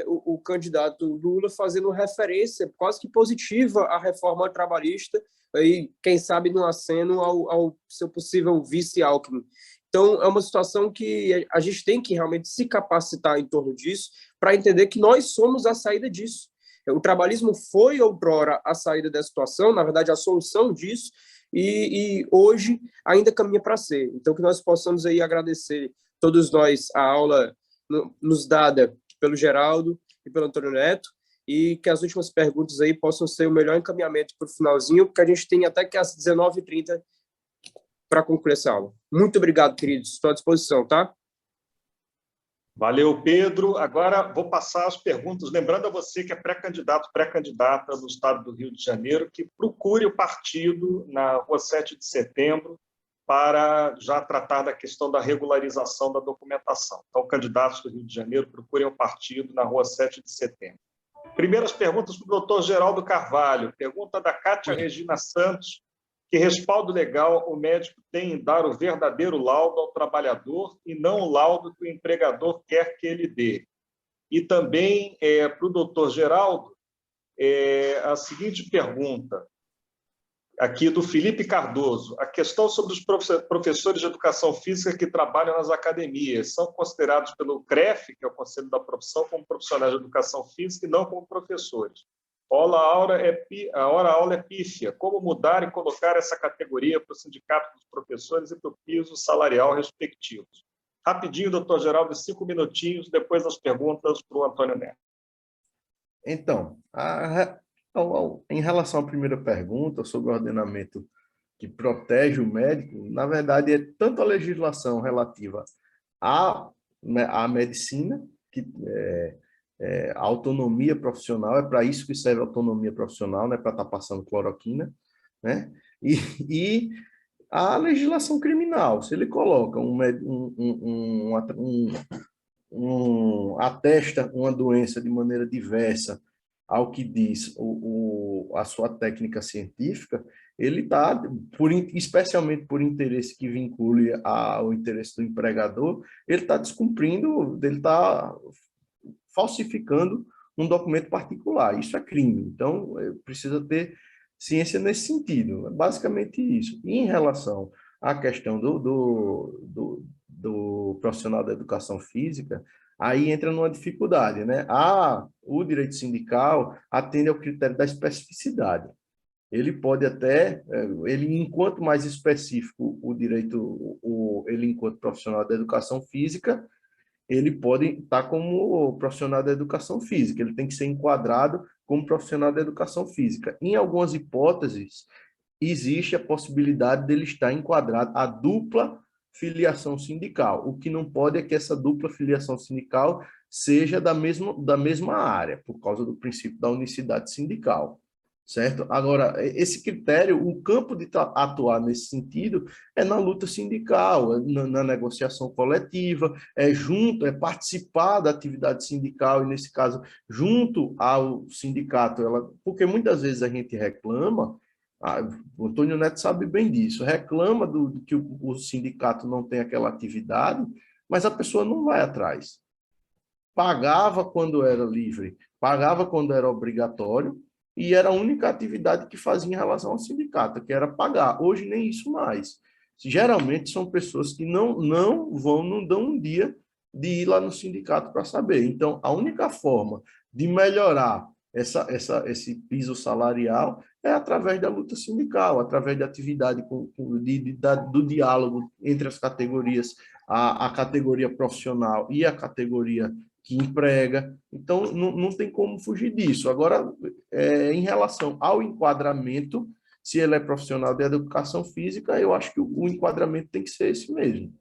o candidato Lula fazendo referência quase que positiva à reforma trabalhista, aí, quem sabe no aceno ao seu possível vice Alckmin. Então, é uma situação que a gente tem que realmente se capacitar em torno disso para entender que nós somos a saída disso. O trabalhismo foi outrora a saída dessa situação, na verdade, a solução disso, e hoje ainda caminha para ser. Então, que nós possamos aí agradecer todos nós a aula nos dada pelo Geraldo e pelo Antônio Neto, e que as últimas perguntas aí possam ser o melhor encaminhamento para o finalzinho, porque a gente tem até que às 19h30 para concluir essa aula. Muito obrigado, queridos. Estou à disposição, tá? Valeu, Pedro. Agora vou passar as perguntas, lembrando a você que é pré-candidato, pré-candidata no estado do Rio de Janeiro, que procure o partido na Rua 7 de Setembro para já tratar da questão da regularização da documentação. Então, candidatos do Rio de Janeiro, procurem o partido na Rua 7 de Setembro. Primeiras perguntas para o doutor Geraldo Carvalho. Pergunta da Cátia Regina Santos. Que respaldo legal o médico tem em dar o verdadeiro laudo ao trabalhador e não o laudo que o empregador quer que ele dê? E também, para o doutor Geraldo, a seguinte pergunta, aqui do Felipe Cardoso. A questão sobre os professores de educação física que trabalham nas academias são considerados pelo CREF, que é o Conselho da Profissão, como profissionais de educação física e não como professores. A hora-aula é pífia. Como mudar e colocar essa categoria para o sindicato dos professores e para o piso salarial respectivos? Rapidinho, doutor Geraldo, 5 minutinhos, depois das perguntas para o Antônio Neto. Então, em relação à primeira pergunta sobre o ordenamento que protege o médico, na verdade, é tanto a legislação relativa à medicina, que a autonomia profissional, é para isso que serve a autonomia profissional, não é para estar passando cloroquina, né? E a legislação criminal, se ele coloca atesta uma doença de maneira diversa ao que diz a sua técnica científica, ele está, especialmente por interesse que vincule ao interesse do empregador, ele está descumprindo, ele está falsificando um documento particular. Isso é crime. Então, precisa ter ciência nesse sentido. É basicamente isso. E em relação à questão do profissional da educação física, aí entra numa dificuldade, né? O direito sindical atende ao critério da especificidade. Ele pode até, enquanto mais específico o direito, ele enquanto profissional da educação física, ele pode estar como profissional da educação física, ele tem que ser enquadrado como profissional da educação física. Em algumas hipóteses, existe a possibilidade dele estar enquadrado a dupla filiação sindical. O que não pode é que essa dupla filiação sindical seja da mesma área, por causa do princípio da unicidade sindical. Certo? Agora, esse critério, o campo de atuar nesse sentido é na luta sindical, na negociação coletiva, é participar da atividade sindical, e nesse caso, junto ao sindicato, porque muitas vezes a gente reclama, o Antônio Neto sabe bem disso, reclama que o sindicato não tem aquela atividade, mas a pessoa não vai atrás. Pagava quando era livre, pagava quando era obrigatório, e era a única atividade que fazia em relação ao sindicato, que era pagar. Hoje nem isso mais. Geralmente são pessoas que não dão um dia de ir lá no sindicato para saber. Então, a única forma de melhorar esse piso salarial é através da luta sindical, através da atividade do diálogo entre as categorias, a categoria profissional e a categoria que emprega. Então, não tem como fugir disso. Agora, em relação ao enquadramento, se ele é profissional de educação física, eu acho que o enquadramento tem que ser esse mesmo.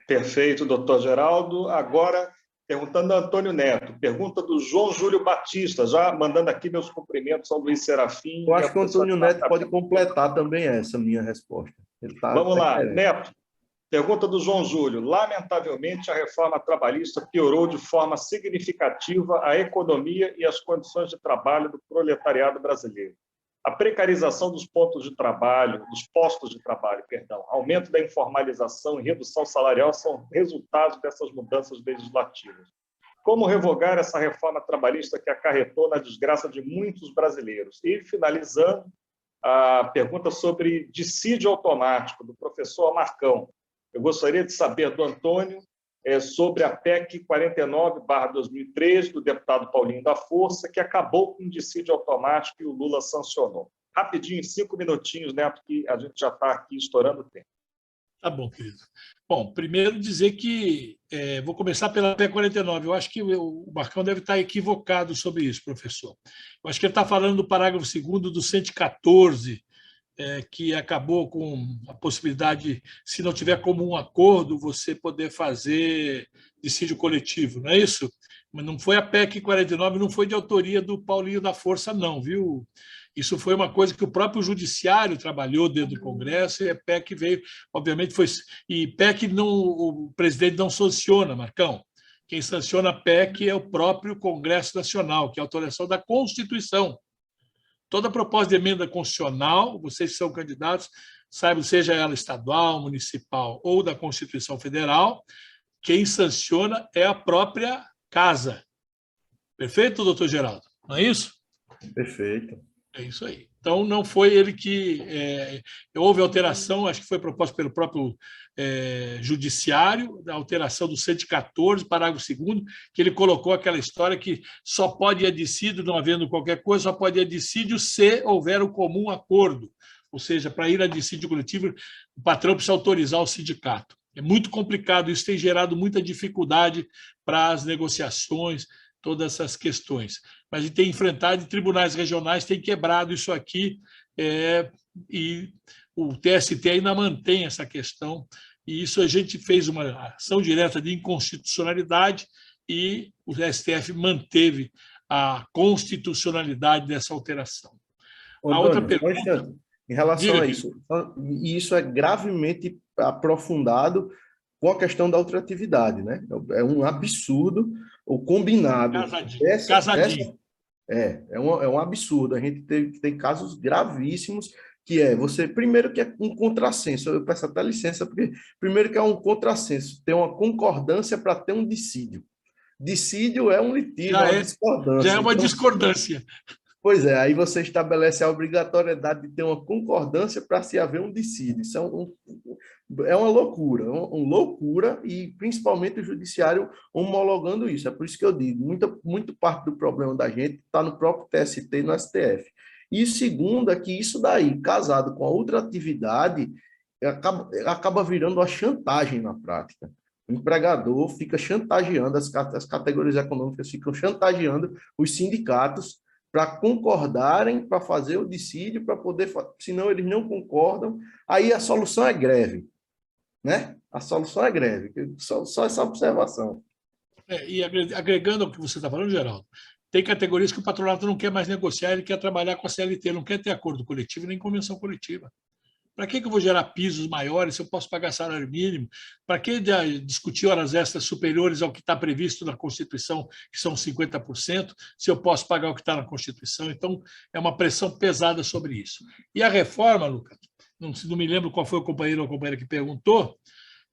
Perfeito, doutor Geraldo. Agora, perguntando a Antônio Neto, pergunta do João Júlio Batista, já mandando aqui meus cumprimentos ao Luiz Serafim. Eu acho que o Antônio Neto pode completar também essa minha resposta. Vamos lá, Neto. Pergunta do João Júlio. Lamentavelmente, a reforma trabalhista piorou de forma significativa a economia e as condições de trabalho do proletariado brasileiro. A precarização dos postos de trabalho, aumento da informalização e redução salarial são resultados dessas mudanças legislativas. Como revogar essa reforma trabalhista que acarretou na desgraça de muitos brasileiros? E, finalizando, a pergunta sobre dissídio automático, do professor Marcão. Eu gostaria de saber do Antônio sobre a PEC 49/2003, do deputado Paulinho da Força, que acabou com o dissídio automático e o Lula sancionou. Rapidinho, 5 minutinhos, Neto, que a gente já está aqui estourando o tempo. Tá bom, querido. Bom, primeiro dizer que vou começar pela PEC 49. Eu acho que o Marcão deve estar equivocado sobre isso, professor. Eu acho que ele está falando do parágrafo 2º do 114, que acabou com a possibilidade, se não tiver comum acordo, você poder fazer dissídio coletivo, não é isso? Mas não foi a PEC 49, não foi de autoria do Paulinho da Força, não, viu? Isso foi uma coisa que o próprio Judiciário trabalhou dentro do Congresso, e a PEC veio, obviamente, foi. E PEC o presidente não sanciona, Marcão. Quem sanciona a PEC é o próprio Congresso Nacional, que é a alteração da Constituição. Toda proposta de emenda constitucional, vocês que são candidatos, saibam, seja ela estadual, municipal ou da Constituição Federal, quem sanciona é a própria casa. Perfeito, doutor Geraldo? Não é isso? Perfeito. É isso aí. Então, não foi ele que... houve alteração, acho que foi proposta pelo próprio Judiciário, da alteração do 114, parágrafo 2º, que ele colocou aquela história que só pode ir a dissídio, não havendo qualquer coisa, só pode ir a dissídio se houver o comum acordo. Ou seja, para ir a dissídio coletivo, o patrão precisa autorizar o sindicato. É muito complicado, isso tem gerado muita dificuldade para as negociações, todas essas questões. Mas a gente tem enfrentado, e tribunais regionais têm quebrado isso aqui, e o TST ainda mantém essa questão, e isso a gente fez uma ação direta de inconstitucionalidade, e o STF manteve a constitucionalidade dessa alteração. A outra pergunta... Em relação a isso, e isso é gravemente aprofundado com a questão da ultratividade, né? É um absurdo o combinado. Casadinho. É um absurdo. A gente tem casos gravíssimos que é você, primeiro que é um contrassenso, eu peço até licença, porque primeiro que é um contrassenso, ter uma concordância para ter um dissídio. Dissídio é um litígio, é uma já é discordância. uma Então, discordância. pois é, aí você estabelece a obrigatoriedade de ter uma concordância para se haver um dissídio. Isso é uma loucura, uma loucura, e principalmente o judiciário homologando isso. É por isso que eu digo, muito parte do problema da gente está no próprio TST e no STF. E segundo é que isso daí, casado com a outra atividade, acaba virando uma chantagem na prática. O empregador fica chantageando, as categorias econômicas ficam chantageando os sindicatos para concordarem, para fazer o dissídio, para poder, senão eles não concordam, aí a solução é greve, né? A solução é greve, só essa observação. E agregando ao que você está falando, Geraldo, tem categorias que o patronato não quer mais negociar, ele quer trabalhar com a CLT, não quer ter acordo coletivo nem convenção coletiva. Para que eu vou gerar pisos maiores se eu posso pagar salário mínimo? Para que discutir horas extras superiores ao que está previsto na Constituição, que são 50%, se eu posso pagar o que está na Constituição? Então, é uma pressão pesada sobre isso. E a reforma, Lucas, não me lembro qual foi o companheiro ou a companheira que perguntou,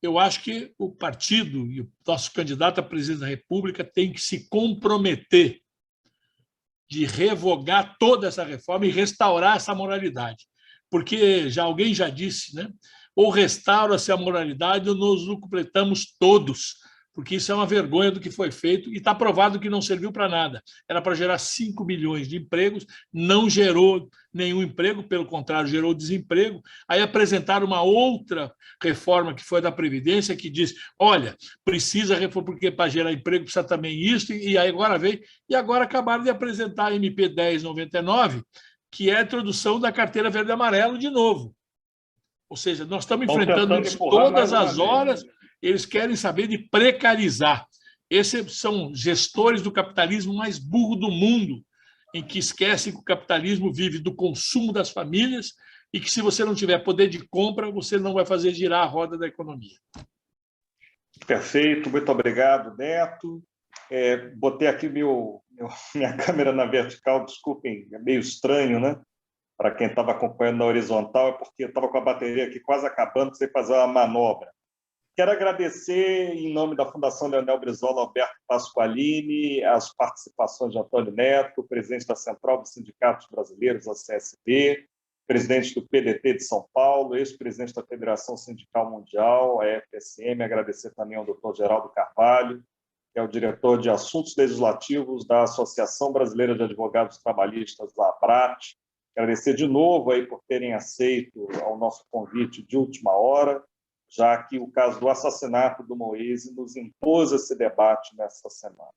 eu acho que o partido e o nosso candidato à presidência da República tem que se comprometer de revogar toda essa reforma e restaurar essa moralidade. Porque alguém já disse, né? Ou restaura-se a moralidade ou nos completamos todos, porque isso é uma vergonha do que foi feito e está provado que não serviu para nada. Era para gerar 5 milhões de empregos, não gerou nenhum emprego, pelo contrário, gerou desemprego. Aí apresentaram uma outra reforma, que foi a da Previdência, que diz, olha, precisa reforma, porque para gerar emprego precisa também isso, e aí agora veio, e agora acabaram de apresentar a MP 1099, que é a introdução da carteira verde e amarelo de novo. Ou seja, nós estamos enfrentando isso todas as horas, eles querem saber de precarizar. Esses são gestores do capitalismo mais burro do mundo, em que esquecem que o capitalismo vive do consumo das famílias e que, se você não tiver poder de compra, você não vai fazer girar a roda da economia. Perfeito, muito obrigado, Neto. Botei aqui minha câmera na vertical, desculpem, é meio estranho, né? Para quem estava acompanhando na horizontal, é porque eu estava com a bateria aqui quase acabando, sem fazer uma manobra. Quero agradecer, em nome da Fundação Leonel Brizola, Alberto Pasqualini, as participações de Antônio Neto, presidente da Central dos Sindicatos Brasileiros, a CSB, presidente do PDT de São Paulo, ex-presidente da Federação Sindical Mundial, a FSM, agradecer também ao doutor Geraldo Carvalho, que é o diretor de Assuntos Legislativos da Associação Brasileira de Advogados Trabalhistas, da ABRAT. Agradecer de novo aí por terem aceito ao nosso convite de última hora, já que o caso do assassinato do Moise nos impôs esse debate nessa semana.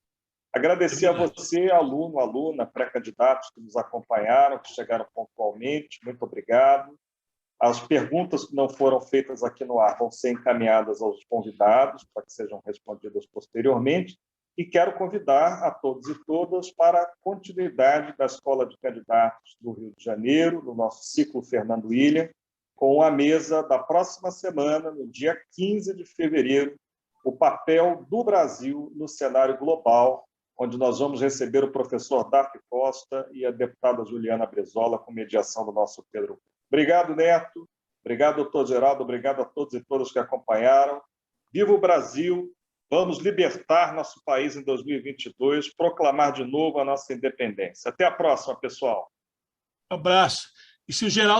Agradecer a você, aluno, aluna, pré-candidatos que nos acompanharam, que chegaram pontualmente, muito obrigado. As perguntas que não foram feitas aqui no ar vão ser encaminhadas aos convidados para que sejam respondidas posteriormente. E quero convidar a todos e todas para a continuidade da Escola de Candidatos do Rio de Janeiro, no nosso ciclo Fernando William, com a mesa da próxima semana, no dia 15 de fevereiro, o papel do Brasil no cenário global, onde nós vamos receber o professor Dark Costa e a deputada Juliana Brizola, com mediação do nosso Pedro. Obrigado, Neto. Obrigado, doutor Geraldo. Obrigado a todos e todas que acompanharam. Viva o Brasil! Vamos libertar nosso país em 2022, proclamar de novo a nossa independência. Até a próxima, pessoal. Um abraço. E se o Geraldo